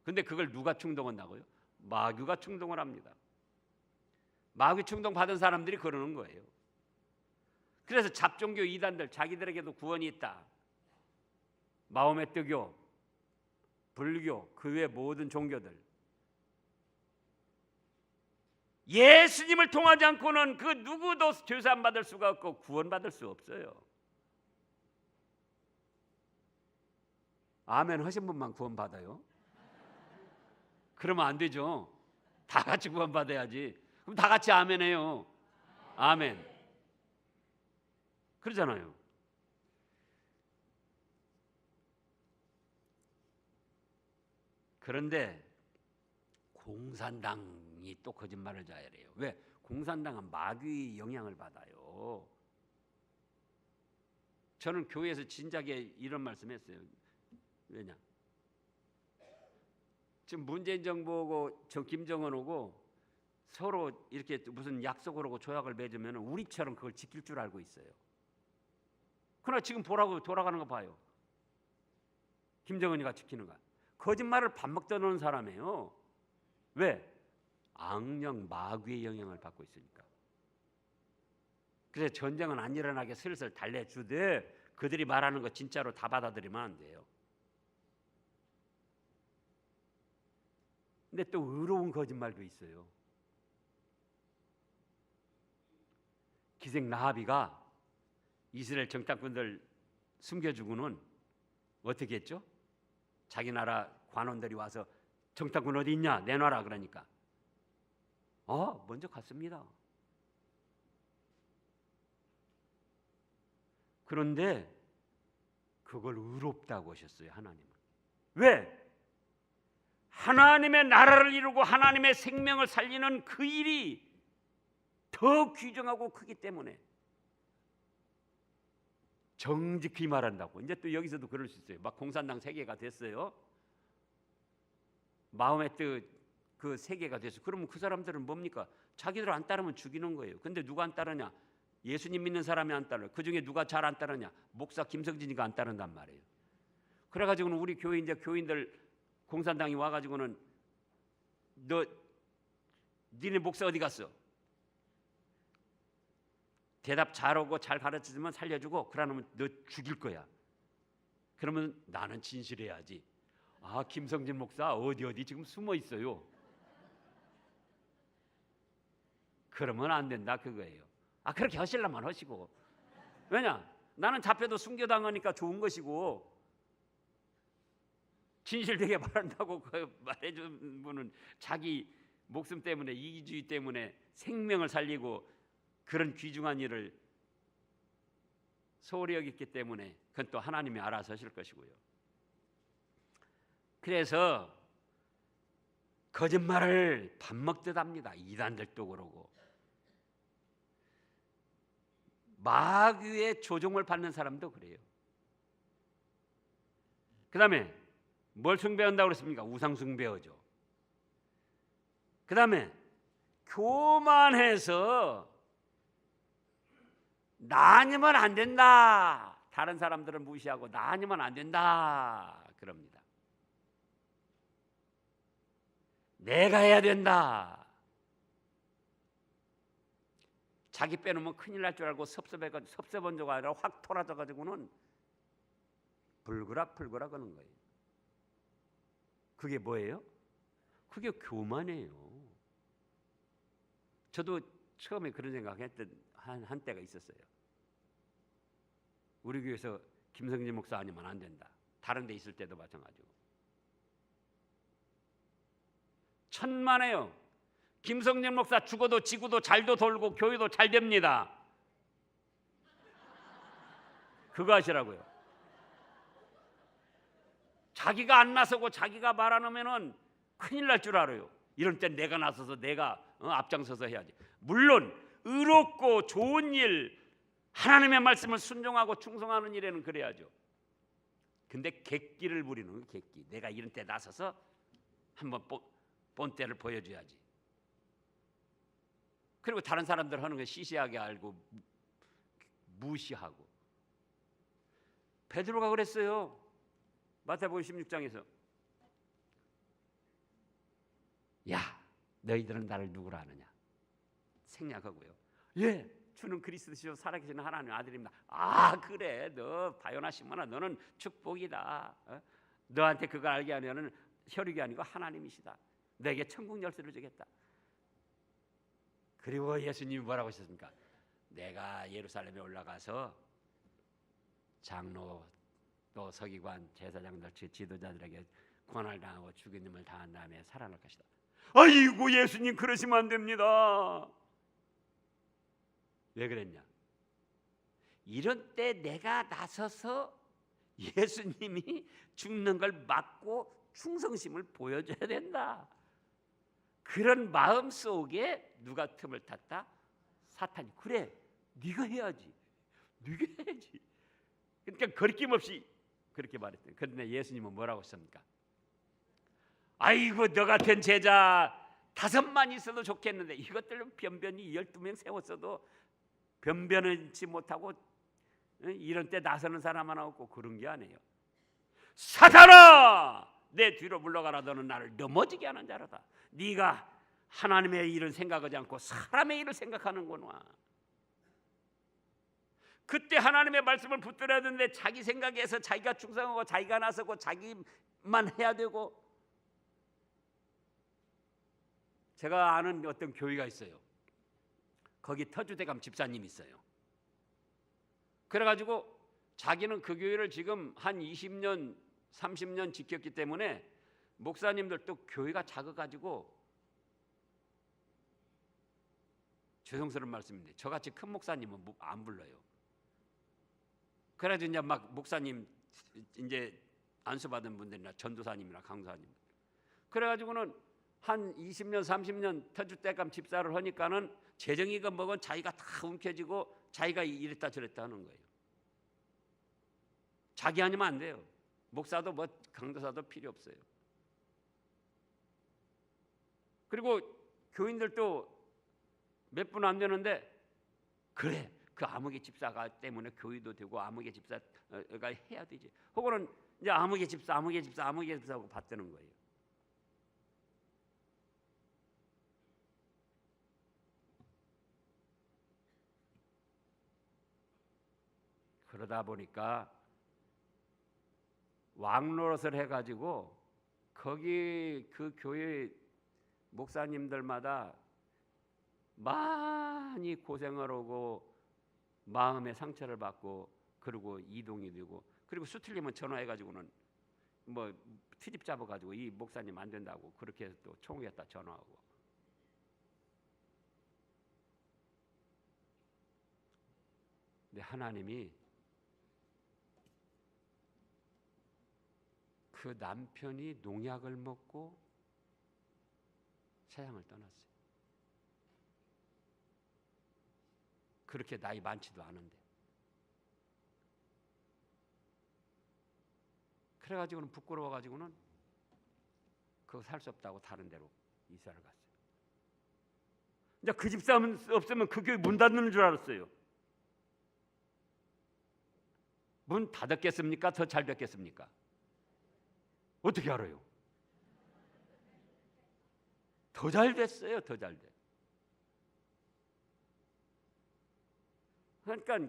근데 그걸 누가 충동한다고요? 마귀가 충동을 합니다. 마귀 충동 받은 사람들이 그러는 거예요. 그래서 잡종교 이단들 자기들에게도 구원이 있다. 마호메 뜨교, 불교, 그 외 모든 종교들 예수님을 통하지 않고는 그 누구도 죄사함 받을 수가 없고 구원받을 수 없어요. 아멘 하신 분만 구원받아요? 그러면 안 되죠. 다 같이 구원받아야지. 그럼 다 같이 아멘 해요. 아멘. 그러잖아요. 그런데 공산당이 또 거짓말을 잘해요. 왜? 공산당은 마귀의 영향을 받아요. 저는 교회에서 진작에 이런 말씀했어요. 왜냐? 지금 문재인 정부하고 김정은하고 서로 이렇게 무슨 약속을 하고 조약을 맺으면 우리처럼 그걸 지킬 줄 알고 있어요. 그러나 지금 보라고 돌아가는 거 봐요. 김정은이가 지키는 거. 거짓말을 밥 먹다 놓은 사람이에요. 왜? 악령 마귀의 영향을 받고 있으니까. 그래서 전쟁은 안 일어나게 슬슬 달래주되 그들이 말하는 거 진짜로 다 받아들이면 안 돼요. 근데 또 의로운 거짓말도 있어요. 기생 라합이가 이스라엘 정탐꾼들 숨겨주고는 어떻게 했죠? 자기 나라 관원들이 와서 정탐꾼 어디 있냐 내놔라 그러니까 먼저 갔습니다. 그런데 그걸 의롭다고 하셨어요. 하나님은. 왜? 하나님의 나라를 이루고 하나님의 생명을 살리는 그 일이 더 귀중하고 크기 때문에 정직히 말한다고. 이제 또 여기서도 그럴 수 있어요. 막 공산당 세계가 됐어요. 마음의 뜻 그 세계가 됐어. 그러면 그 사람들은 뭡니까? 자기들 안 따르면 죽이는 거예요. 근데 누가 안 따르냐? 예수님 믿는 사람이 안 따르. 그 중에 누가 잘 안 따르냐? 목사 김성진이가 안 따른단 말이에요. 그래가지고는 우리 교회 이제 교인들 공산당이 와가지고는 니네 목사 어디 갔어? 대답 잘하고 잘 가르쳐주면 살려주고 그러면 너 죽일 거야. 그러면 나는 진실해야지. 김성진 목사 어디 지금 숨어 있어요. 그러면 안 된다 그거예요. 그렇게 하시려면 하시고. 왜냐? 나는 잡혀도 순교당하니까 좋은 것이고 진실되게 말한다고 말해준 분은 자기 목숨 때문에 이기주의 때문에 생명을 살리고 그런 귀중한 일을 소홀히 여겼기 때문에 그건 또 하나님이 알아서 하실 것이고요. 그래서 거짓말을 밥 먹듯 합니다. 이단들도 그러고 마귀의 조종을 받는 사람도 그래요. 그 다음에 뭘 숭배한다고 그랬습니까? 우상 숭배하죠. 그 다음에 교만해서 나 아니면 안 된다. 다른 사람들은 무시하고 나 아니면 안 된다. 그럽니다. 내가 해야 된다. 자기 빼놓으면 큰일 날 줄 알고 섭섭한 줄 아니라 확 토라져가지고는 불그락 하는 거예요. 그게 뭐예요? 그게 교만이에요. 저도 처음에 그런 생각했던 한때가 있었어요. 우리 교회에서 김성진 목사 아니면 안 된다. 다른 데 있을 때도 마찬가지고. 천만에요. 김성진 목사 죽어도 지구도 잘도 돌고 교회도 잘 됩니다. 그거 하시라고요. 자기가 안 나서고 자기가 말 안 하면은 큰일 날 줄 알아요. 이럴 땐 내가 나서서 내가 앞장서서 해야지. 물론 의롭고 좋은 일, 하나님의 말씀을 순종하고 충성하는 일에는 그래야죠. 근데 객기를 부리는 객기. 내가 이런 때 나서서 한번 본때를 보여줘야지. 그리고 다른 사람들 하는 거 시시하게 알고 무시하고. 베드로가 그랬어요. 마태복음 16장에서 야, 너희들은 나를 누구라 하느냐? 생략하고요. 예, 주는 그리스도시요 살아계신 하나님의 아들입니다. 아, 그래, 너 바요나 시몬아, 너는 축복이다. 너한테 그걸 알게 하려는 혈육이 아니고 하나님이시다. 너에게 천국 열쇠를 주겠다. 그리고 예수님이 뭐라고 하셨습니까? 내가 예루살렘에 올라가서 장로 또 서기관 제사장들 지도자들에게 고난을 당하고 죽임을 당한 다음에 살아날 것이다. 아이고, 예수님 그러시면 안 됩니다. 왜 그랬냐? 이런 때 내가 나서서 예수님이 죽는 걸 막고 충성심을 보여줘야 된다. 그런 마음 속에 누가 틈을 탔다? 사탄이. 그래, 네가 해야지. 네가 해야지. 그러니까 거리낌 없이 그렇게 말했대요. 그런데 예수님은 뭐라고 했습니까? 아이고, 너 같은 제자 5만 있어도 좋겠는데 이것들은 변변히 12명 세웠어도 변변하지 못하고 이런 때 나서는 사람 하나 없고 그런 게 아니에요. 사탄아, 내 뒤로 물러가라. 너는 나를 넘어지게 하는 자로다. 네가 하나님의 일을 생각하지 않고 사람의 일을 생각하는구나. 그때 하나님의 말씀을 붙들어야 되는데 자기 생각에서 자기가 충성하고 자기가 나서고 자기만 해야 되고. 제가 아는 어떤 교회가 있어요. 거기 터주대감 집사님이 있어요. 그래가지고 자기는 그 교회를 지금 한 20년 30년 지켰기 때문에 목사님들 또 교회가 작아가지고, 죄송스러운 말씀인데 저같이 큰 목사님은 안 불러요. 그래가지고 이제 막 목사님 이제 안수받은 분들이나 전도사님이나 강사님, 그래가지고는 한 20년 30년 터주대감 집사를 하니까는 재정이가 뭐건 자기가 다 움켜쥐고 자기가 이랬다 저랬다 하는 거예요. 자기 아니면 안 돼요. 목사도 뭐 강도사도 필요 없어요. 그리고 교인들도 몇 분 안 되는데, 그래, 그 아무개 집사가 때문에 교회도 되고 아무개 집사가 해야 되지. 혹은 이제 아무개 집사하고 받드는 거예요. 그러다 보니까 왕노릇을 해가지고 거기 그 교회 목사님들마다 많이 고생을 하고 마음의 상처를 받고, 그리고 이동이 되고, 그리고 수틀리면 전화해가지고는 뭐 트집 잡아가지고 이 목사님 안 된다고 그렇게 해서 또 총회에다 전화하고. 근데 하나님이 그 남편이 농약을 먹고 세상을 떠났어요. 그렇게 나이 많지도 않은데. 그래가지고는 부끄러워가지고는 그거 살 수 없다고 다른 데로 이사를 갔어요. 이제 그 집사 없으면 그 교회 문 닫는 줄 알았어요. 문 닫았겠습니까? 더 잘 됐겠습니까? 어떻게 알아요? 더 잘 됐어요. 더 잘 돼. 그러니까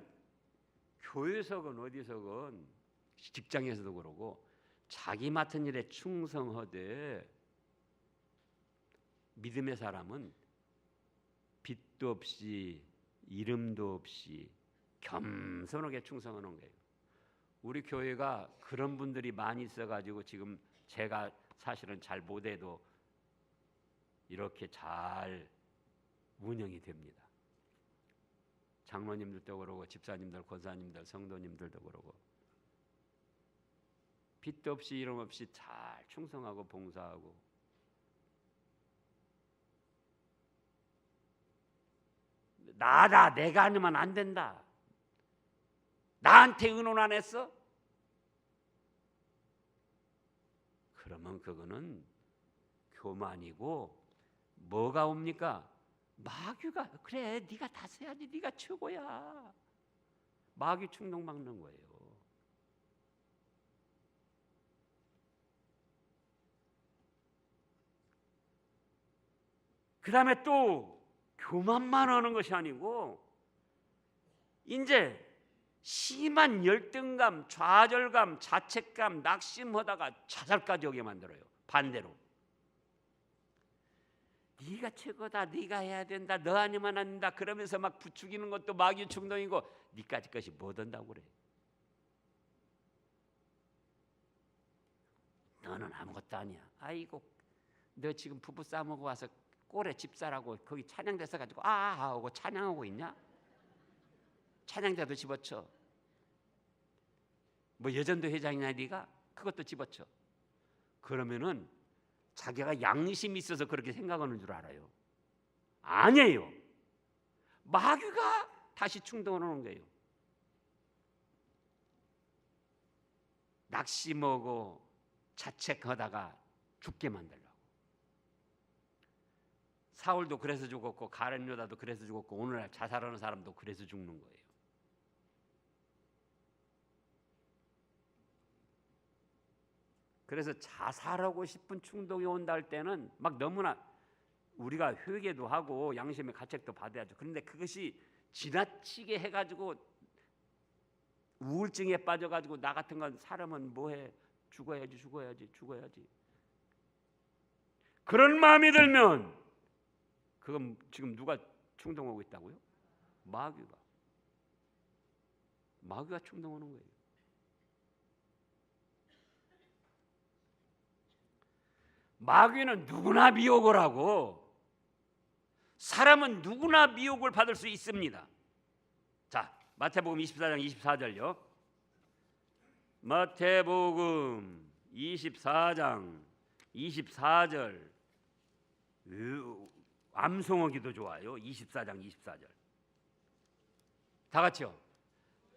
교회석은 어디서건 직장에서도 그러고 자기 맡은 일에 충성하되, 믿음의 사람은 빚도 없이 이름도 없이 겸손하게 충성하는 거예요. 우리 교회가 그런 분들이 많이 있어가지고 지금 제가 사실은 잘 못해도 이렇게 잘 운영이 됩니다. 장로님들도 그러고 집사님들, 권사님들, 성도님들도 그러고 빚도 없이 이름 없이 잘 충성하고 봉사하고. 내가 아니면 안 된다. 나한테 의논 안 했어? 그러면 그거는 교만이고, 뭐가 옵니까? 마귀가, 그래 네가 다스려야지, 네가 최고야. 마귀 충동 막는 거예요. 다음에 또 교만만 하는 것이 아니고 이제 심한 열등감, 좌절감, 자책감, 낙심하다가 자살까지 오게 만들어요. 반대로 네가 최고다, 네가 해야 된다, 너 아니면 안 된다 그러면서 막 부추기는 것도 마귀 충동이고 네까지 것이 못 한다고 그래. 너는 아무것도 아니야. 아이고 너 지금 부부싸움하고 와서 꼴에 집사라고 거기 찬양대서 가지고 하고 찬양하고 있냐? 찬양대도 집어쳐. 뭐 여전도 회장이냐 네가? 그것도 집어쳐. 그러면은 자기가 양심이 있어서 그렇게 생각하는 줄 알아요. 아니에요. 마귀가 다시 충동을 하는 거예요. 낙심하고 자책하다가 죽게 만들려고. 사울도 그래서 죽었고 가룟 유다도 그래서 죽었고 오늘날 자살하는 사람도 그래서 죽는 거예요. 그래서 자살하고 싶은 충동이 온다 할 때는 막 너무나 우리가 회개도 하고 양심의 가책도 받아야죠. 그런데 그것이 지나치게 해가지고 우울증에 빠져가지고 나 같은 건 사람은 뭐해? 죽어야지. 그런 마음이 들면 그건 지금 누가 충동하고 있다고요? 마귀가 충동하는 거예요. 마귀는 누구나 미혹을 하고 사람은 누구나 미혹을 받을 수 있습니다. 자, 마태복음 24장 24절요. 마태복음 24장 24절 암송하기도 좋아요. 24장 24절 다 같이요.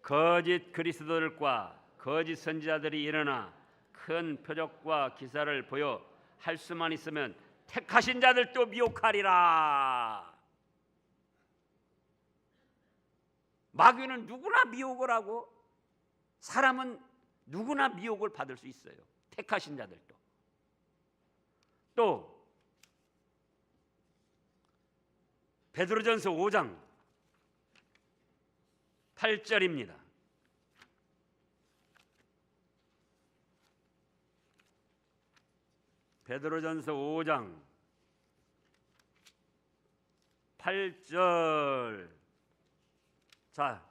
거짓 그리스도들과 거짓 선지자들이 일어나 큰 표적과 기사를 보여 할 수만 있으면 택하신 자들도 미혹하리라. 마귀는 누구나 미혹을 하고 사람은 누구나 미혹을 받을 수 있어요. 택하신 자들도. 또 베드로전서 5장 8절입니다. 베드로전서 5장 8절 자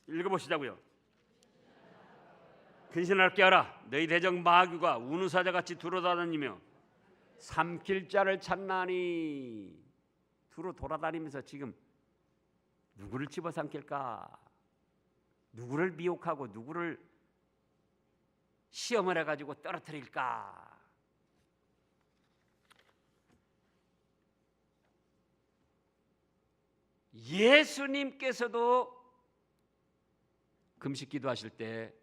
읽어보시자고요. 근신할 게 알아. 너희 대적 마귀가 우는 사자같이 두루다니며 삼킬 자를 찾나니. 두루 돌아다니면서 지금 누구를 집어삼킬까? 누구를 미혹하고 누구를 시험을 해가지고 떨어뜨릴까? 예수님께서도 금식 기도하실 때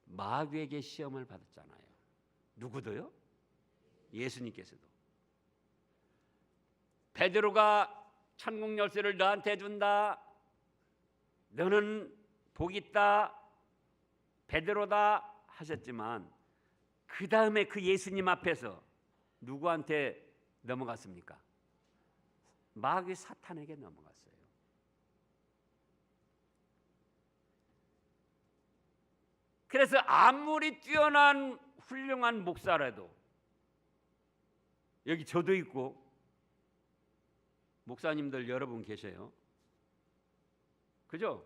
마귀에게 시험을 받았잖아요. 누구도요? 예수님께서도. 베드로가 천국 열쇠를 너한테 준다. 너는 복 있다. 베드로다 하셨지만 그 다음에 그 예수님 앞에서 누구한테 넘어갔습니까? 마귀 사탄에게 넘어갔어요. 그래서 아무리 뛰어난 훌륭한 목사라도 여기 저도 있고 목사님들 여러분 계셔요. 그죠?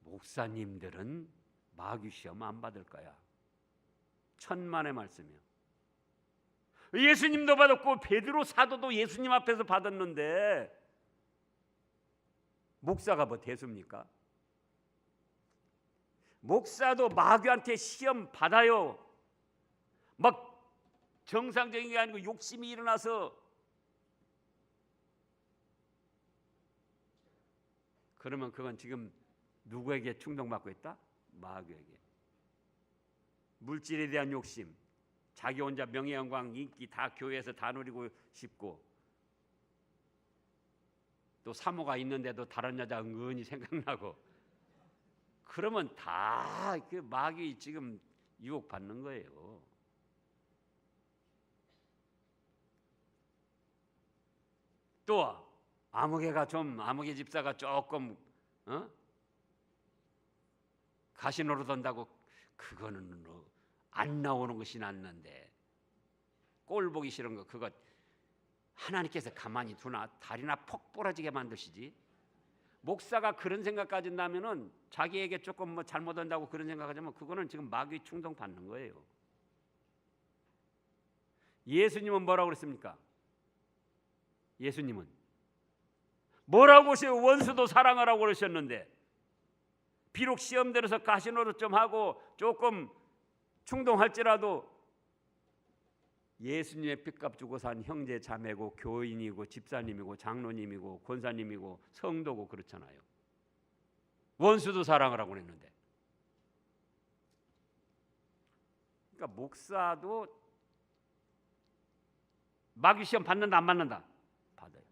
목사님들은 마귀 시험 안 받을 거야. 천만의 말씀이요. 예수님도 받았고 베드로 사도도 예수님 앞에서 받았는데 목사가 뭐 대수입니까? 목사도 마귀한테 시험 받아요. 막 정상적인 게 아니고 욕심이 일어나서. 그러면 그건 지금 누구에게 충동받고 있다? 마귀에게. 물질에 대한 욕심, 자기 혼자 명예 영광 인기 다 교회에서 다 누리고 싶고, 또 사모가 있는데도 다른 여자 은근히 생각나고, 그러면 다 그 마귀 지금 유혹받는 거예요. 또 아무개 집사가 조금 가시노로 던다고 그거는 안 나오는 것이 낫는데, 꼴 보기 싫은 거 그거 하나님께서 가만히 두나? 다리나 폭 부러지게 만드시지. 목사가 그런 생각 가진다면은 자기에게 조금 뭐 잘못한다고 그런 생각하자면 그거는 지금 마귀 충동 받는 거예요. 예수님은 뭐라고 그랬습니까? 예수님은 뭐라고 하세요? 원수도 사랑하라고 그러셨는데, 비록 시험 들어서 가시노릇 좀 하고 조금 충동할지라도 예수님의 핏값 주고 산 형제 자매고 교인이고 집사님이고 장로님이고 권사님이고 성도고 그렇잖아요. 원수도 사랑하라고 그랬는데, 그러니까 목사도 마귀 시험 받는다 안 받는다? 받아요.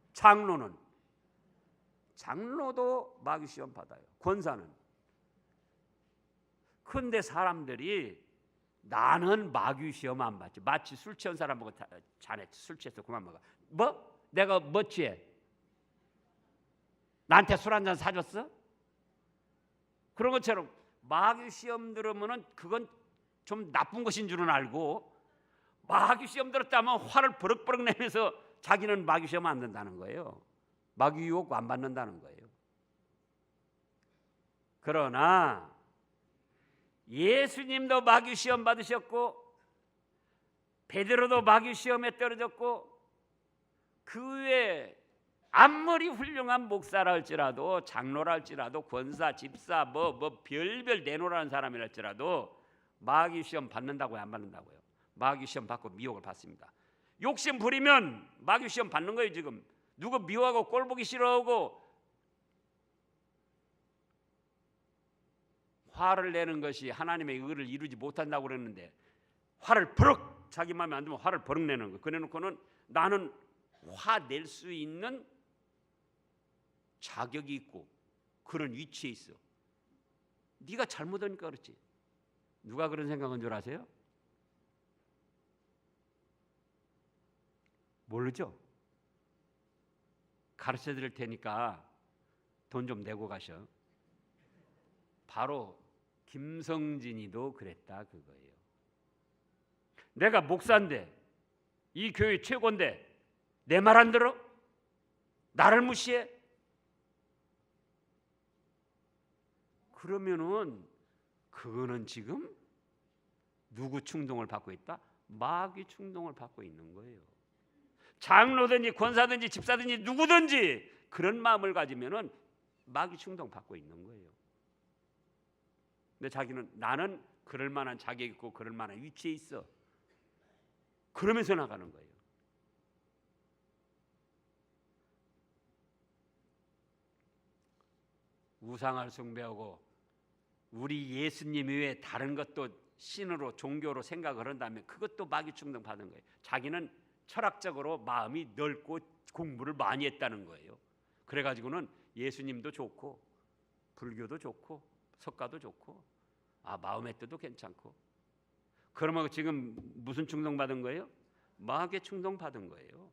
장로도 마귀 시험 받아요. 권사는. 근데 사람들이 나는 마귀 시험 안 받지. 마치 술 취한 사람 보고 자네 술 취해서 그만 먹어. 뭐? 내가 뭐 취해? 나한테 술 한 잔 사줬어? 그런 것처럼 마귀 시험 들으면은 그건 좀 나쁜 것인 줄은 알고, 마귀 시험 들었다면 화를 버럭버럭 내면서 자기는 마귀 시험 안 된다는 거예요. 마귀 유혹 안 받는다는 거예요. 그러나 예수님도 마귀 시험 받으셨고 베드로도 마귀 시험에 떨어졌고, 그 외에 아무리 훌륭한 목사라 할지라도 장로라 할지라도 권사, 집사 뭐 별별 내놓으라는 사람이라 할지라도 마귀 시험 받는다고요, 안 받는다고요? 마귀 시험 받고 미혹을 받습니다. 욕심 부리면 마귀 시험 받는 거예요. 지금 누구 미워하고 꼴 보기 싫어하고 화를 내는 것이 하나님의 의를 이루지 못한다고 그랬는데, 화를 버럭, 자기 마음에 안 들면 화를 버럭 내는 거. 그래놓고는 나는 화 낼 수 있는 자격이 있고 그런 위치에 있어. 네가 잘못하니까 그렇지. 누가 그런 생각한 줄 아세요? 모르죠? 가르쳐 드릴 테니까 돈 좀 내고 가셔. 바로 김성진이도 그랬다 그거예요. 내가 목사인데 이 교회 최고인데 내 말 안 들어? 나를 무시해? 그러면은 그거는 지금 누구 충동을 받고 있다? 마귀 충동을 받고 있는 거예요. 장로든지 권사든지 집사든지 누구든지 그런 마음을 가지면은 마귀 충동 받고 있는 거예요. 근데 자기는 나는 그럴 만한 자격 있고 그럴 만한 위치에 있어. 그러면서 나가는 거예요. 우상을 숭배하고 우리 예수님 외에 다른 것도 신으로 종교로 생각을 한다면 그것도 마귀 충동 받은 거예요. 자기는 철학적으로 마음이 넓고 공부를 많이 했다는 거예요. 그래가지고는 예수님도 좋고 불교도 좋고 석가도 좋고 마음의 뜻도 괜찮고, 그러면 지금 무슨 충동 받은 거예요? 마귀의 충동 받은 거예요.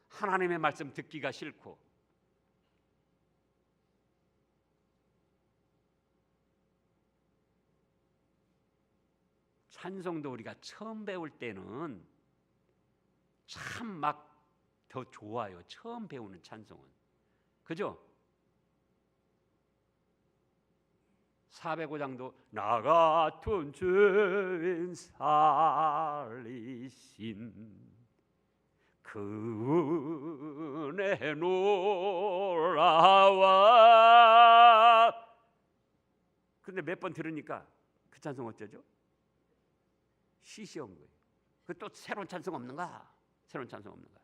하나님의 말씀 듣기가 싫고, 찬송도 우리가 처음 배울 때는 참 막 더 좋아요. 처음 배우는 찬송은. 그죠? 405장도 나 같은 죄인 살리신 그 은혜 놀라와. 근데 몇 번 들으니까 그 찬송 어쩌죠? 시시한 거예요. 그 또 새로운 찬송 없는가? 새로운 찬송 없는가?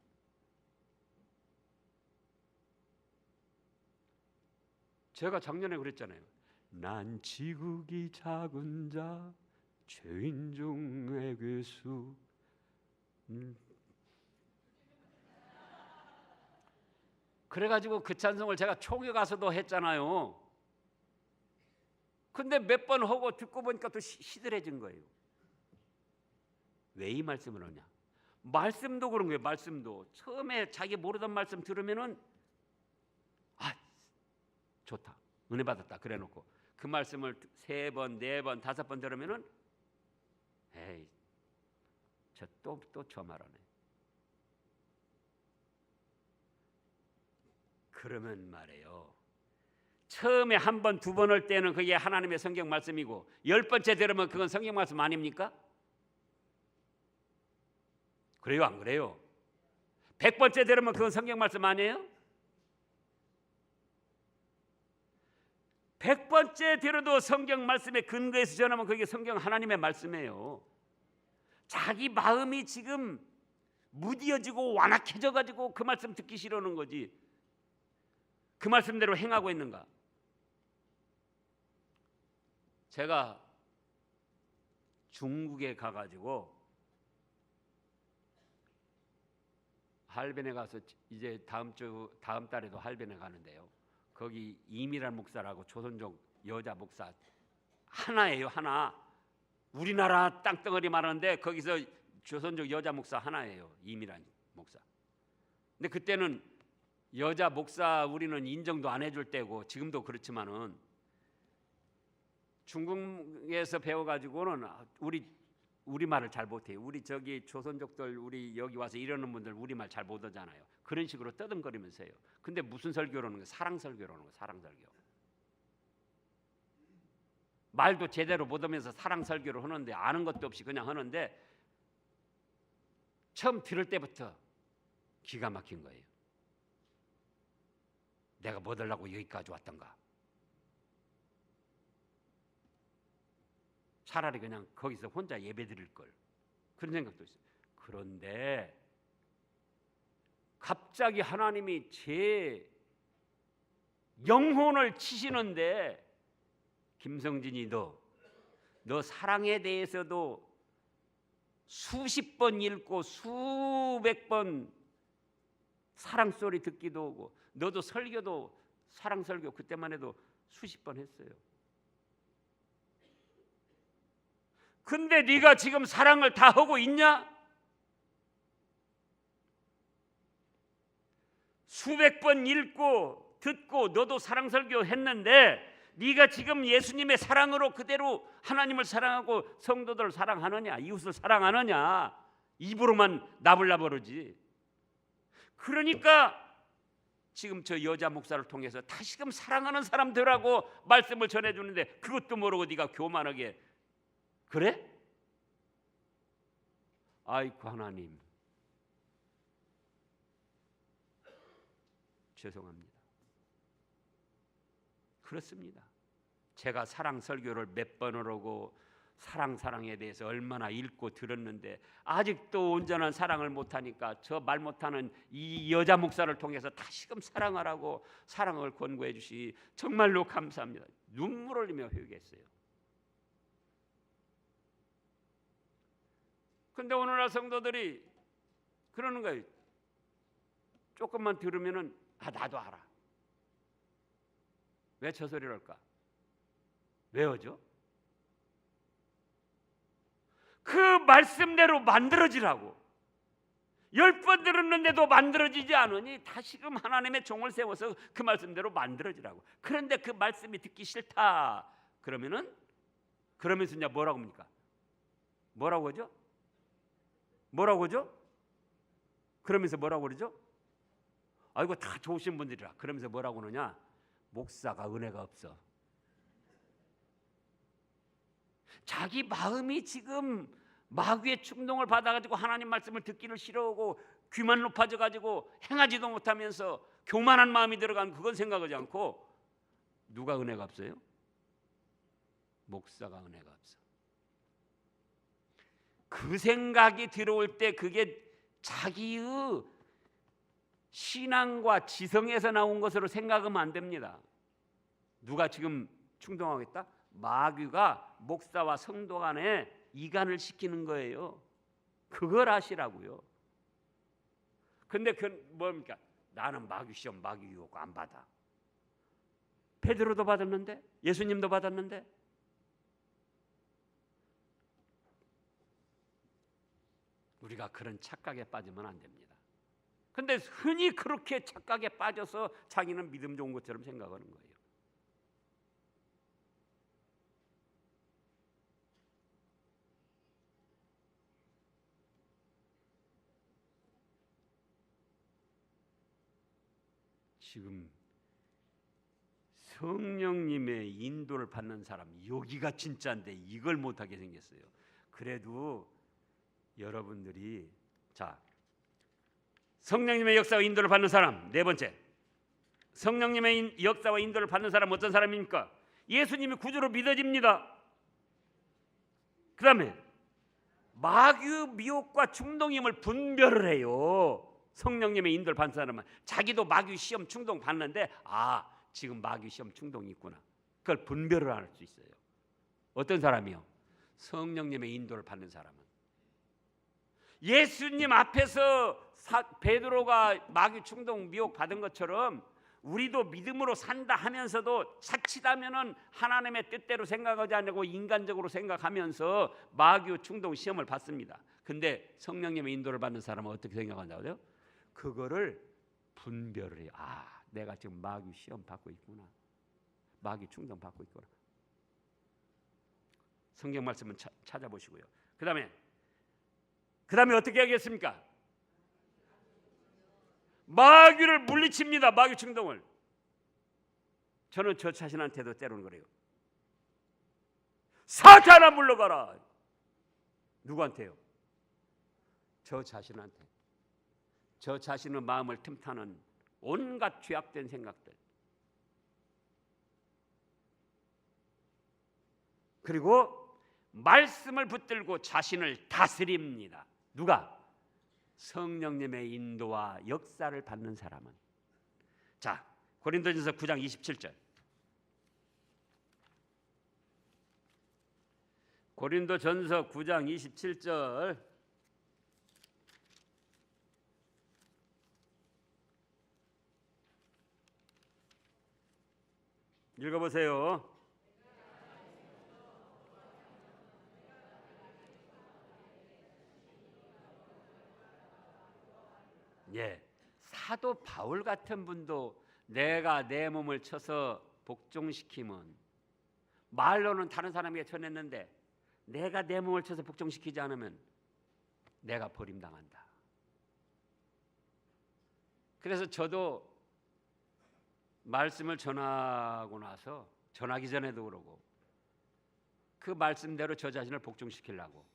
제가 작년에 그랬잖아요. 난 지극히 작은 자 죄인 중의 괴수. 그래가지고 그 찬송을 제가 초기 가서도 했잖아요. 근데 몇 번 하고 듣고 보니까 또 시들해진 거예요. 왜 이 말씀을 하냐? 말씀도 그런 거예요. 말씀도 처음에 자기 모르던 말씀 들으면은 좋다, 은혜 받았다 그래놓고 그 말씀을 3번, 4번, 5번 들으면은 에이, 저 또 저 말하네. 그러면 말이에요, 처음에 1번, 2번 할 때는 그게 하나님의 성경 말씀이고 10번째 들으면 그건 성경 말씀 아닙니까? 그래요, 안 그래요? 100번째 들으면 그건 성경 말씀 아니에요? 100번째 들어도 성경 말씀에 근거해서 전하면 그게 성경 하나님의 말씀이에요. 자기 마음이 지금 무디어지고 완악해져 가지고 그 말씀 듣기 싫어하는 거지, 그 말씀대로 행하고 있는가? 제가 중국에 가가지고 할변에 가서 이제 다음 달에도 할변에 가는데요. 거기 이미란 목사라고 조선족 여자 목사 하나예요, 하나. 우리나라 땅덩어리 많은데 거기서 조선족 여자 목사 하나예요, 이미란 목사. 근데 그때는 여자 목사 우리는 인정도 안 해줄 때고, 지금도 그렇지만은 중국에서 배워가지고는 우리 말을 잘 못해요. 우리 저기 조선족들 우리 여기 와서 이러는 분들 우리 말 잘 못하잖아요. 그런 식으로 떠듬거리면서 해요. 근데 무슨 설교라는 거예요? 사랑 설교라는 거예요. 사랑 설교. 말도 제대로 못하면서 사랑 설교를 하는데, 아는 것도 없이 그냥 하는데 처음 들을 때부터 기가 막힌 거예요. 내가 뭐 하려고 여기까지 왔던가. 차라리 그냥 거기서 혼자 예배 드릴 걸, 그런 생각도 있어요. 그런데 갑자기 하나님이 제 영혼을 치시는데, 김성진이 너 사랑에 대해서도 수십 번 읽고 수백 번 사랑 소리 듣기도 하고, 너도 설교도 사랑 설교 그때만 해도 수십 번 했어요. 근데 네가 지금 사랑을 다 하고 있냐? 수백 번 읽고 듣고 너도 사랑 설교 했는데 네가 지금 예수님의 사랑으로 그대로 하나님을 사랑하고 성도들을 사랑하느냐, 이웃을 사랑하느냐? 입으로만 나불나불하지. 그러니까 지금 저 여자 목사를 통해서 다시금 사랑하는 사람들하고 말씀을 전해주는데 그것도 모르고 네가 교만하게 그래? 아이고 하나님, 죄송합니다. 그렇습니다. 제가 사랑 설교를 몇 번을 하고 사랑에 대해서 얼마나 읽고 들었는데 아직도 온전한 사랑을 못하니까 저 말 못하는 이 여자 목사를 통해서 다시금 사랑하라고 사랑을 권고해 주시 정말로 감사합니다. 눈물 흘리며 회개했어요. 근데 오늘날 성도들이 그러는 거예요. 조금만 들으면은 나도 알아. 왜 저 소리를 할까? 왜죠? 그 말씀대로 만들어지라고. 10번 들었는데도 만들어지지 않으니 다시금 하나님의 종을 세워서 그 말씀대로 만들어지라고. 그런데 그 말씀이 듣기 싫다 그러면서 이제 뭐라고 합니까? 뭐라고 하죠? 그러면서 뭐라고 그러죠? 아이고 다 좋으신 분들이라. 그러면서 뭐라고 그러냐? 목사가 은혜가 없어. 자기 마음이 지금 마귀의 충동을 받아가지고 하나님 말씀을 듣기를 싫어하고 귀만 높아져가지고 행하지도 못하면서 교만한 마음이 들어간, 그건 생각하지 않고 누가 은혜가 없어요? 목사가 은혜가 없어. 그 생각이 들어올 때 그게 자기의 신앙과 지성에서 나온 것으로 생각하면 안 됩니다. 누가 지금 충동하겠다? 마귀가 목사와 성도 간에 이간을 시키는 거예요. 그걸 아시라고요. 근데 그 뭡니까? 나는 마귀 시험, 마귀 유혹 안 받아. 베드로도 받았는데, 예수님도 받았는데. 우리가 그런 착각에 빠지면 안 됩니다. 근데 흔히 그렇게 착각에 빠져서 자기는 믿음 좋은 것처럼 생각하는 거예요. 지금 성령님의 인도를 받는 사람, 여기가 진짜인데 이걸 못하게 생겼어요. 그래도 여러분들이, 자, 성령님의 역사와 인도를 받는 사람, 네 번째, 성령님의 역사와 인도를 받는 사람 어떤 사람입니까? 예수님이 구주로 믿어집니다. 그 다음에 마귀 미혹과 충동임을 분별을 해요. 성령님의 인도를 받는 사람은 자기도 마귀 시험 충동 받는데, 아, 지금 마귀 시험 충동이 있구나, 그걸 분별을 할 수 있어요. 어떤 사람이요? 성령님의 인도를 받는 사람은 예수님 앞에서 베드로가 마귀 충동 미혹 받은 것처럼 우리도 믿음으로 산다 하면서도 자칫하면은 하나님의 뜻대로 생각하지 않고 인간적으로 생각하면서 마귀 충동 시험을 받습니다. 근데 성령님의 인도를 받는 사람은 어떻게 생각한다고요? 그거를 분별을 해요. 아, 내가 지금 마귀 시험 받고 있구나, 마귀 충동 받고 있구나. 성경 말씀은 찾아보시고요. 그 다음에 어떻게 하겠습니까? 마귀를 물리칩니다. 마귀 충동을. 저는 저 자신한테도 때로는 그래요. 사탄아 물러가라. 누구한테요? 저 자신한테. 저 자신의 마음을 틈타는 온갖 죄악된 생각들, 그리고 말씀을 붙들고 자신을 다스립니다. 누가? 성령님의 인도와 역사를 받는 사람은. 자, 고린도전서 9장 27절. 고린도전서 9장 27절 읽어보세요. 예, 사도 바울 같은 분도 내가 내 몸을 쳐서 복종시키면, 말로는 다른 사람에게 전했는데 내가 내 몸을 쳐서 복종시키지 않으면 내가 버림당한다. 그래서 저도 말씀을 전하고 나서, 전하기 전에도 그러고, 그 말씀대로 저 자신을 복종시키려고,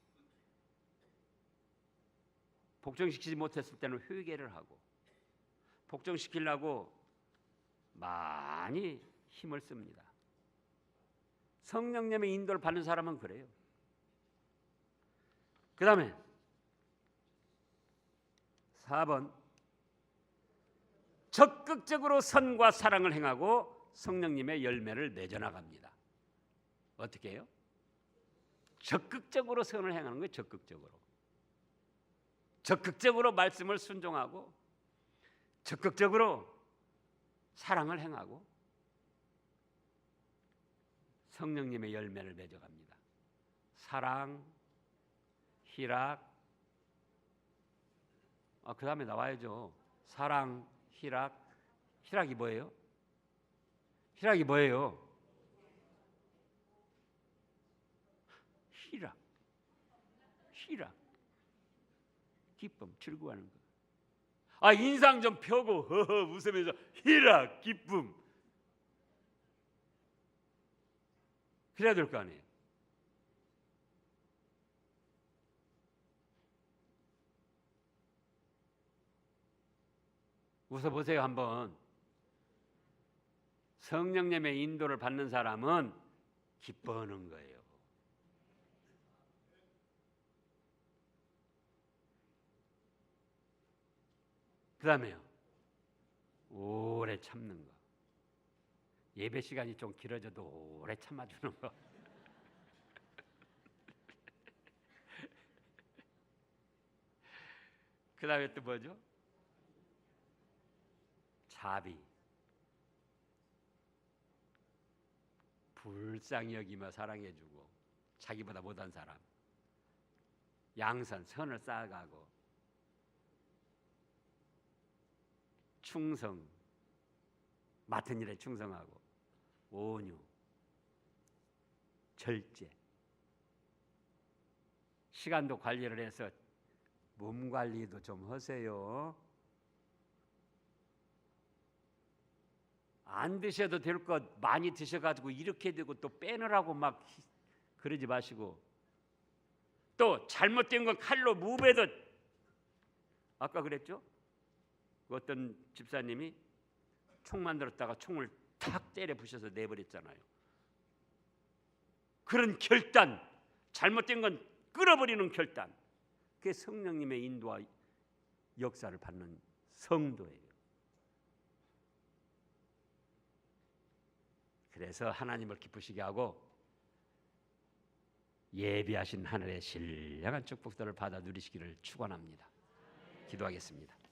복종시키지 못했을 때는 회개를 하고, 복종시키려고 많이 힘을 씁니다. 성령님의 인도를 받는 사람은 그래요. 그 다음에 4번, 적극적으로 선과 사랑을 행하고 성령님의 열매를 맺어나갑니다. 어떻게 해요? 적극적으로 선을 행하는 거예요. 적극적으로 말씀을 순종하고, 적극적으로 사랑을 행하고 성령님의 열매를 맺어갑니다. 사랑, 희락, 그 다음에 나와야죠. 사랑, 희락이 뭐예요? 희락이 뭐예요? 희락, 기쁨, 즐거워하는 거. 인상 좀 펴고 허허 웃으면서 희락, 기쁨, 그래야 될 거 아니에요. 웃어보세요 한번. 성령님의 인도를 받는 사람은 기뻐하는 거예요. 그 다음에요, 오래 참는 거. 예배 시간이 좀 길어져도 오래 참아주는 거. 그 다음에 또 뭐죠? 자비, 불쌍히 여기며 사랑해주고, 자기보다 못한 사람, 양선, 선을 쌓아가고, 충성, 맡은 일에 충성하고 온유, 절제, 시간도 관리를 해서 몸 관리도 좀 하세요. 안 드셔도 될 것 많이 드셔가지고 이렇게 되고 또 빼느라고 막 그러지 마시고, 또 잘못된 건 칼로 무베듯, 아까 그랬죠? 어떤 집사님이 총 만들었다가 총을 탁 때려 부셔서 내버렸잖아요. 그런 결단, 잘못된 건 끌어버리는 결단, 그게 성령님의 인도와 역사를 받는 성도예요. 그래서 하나님을 기쁘시게 하고 예비하신 하늘의 신령한 축복들을 받아 누리시기를 축원합니다. 기도하겠습니다.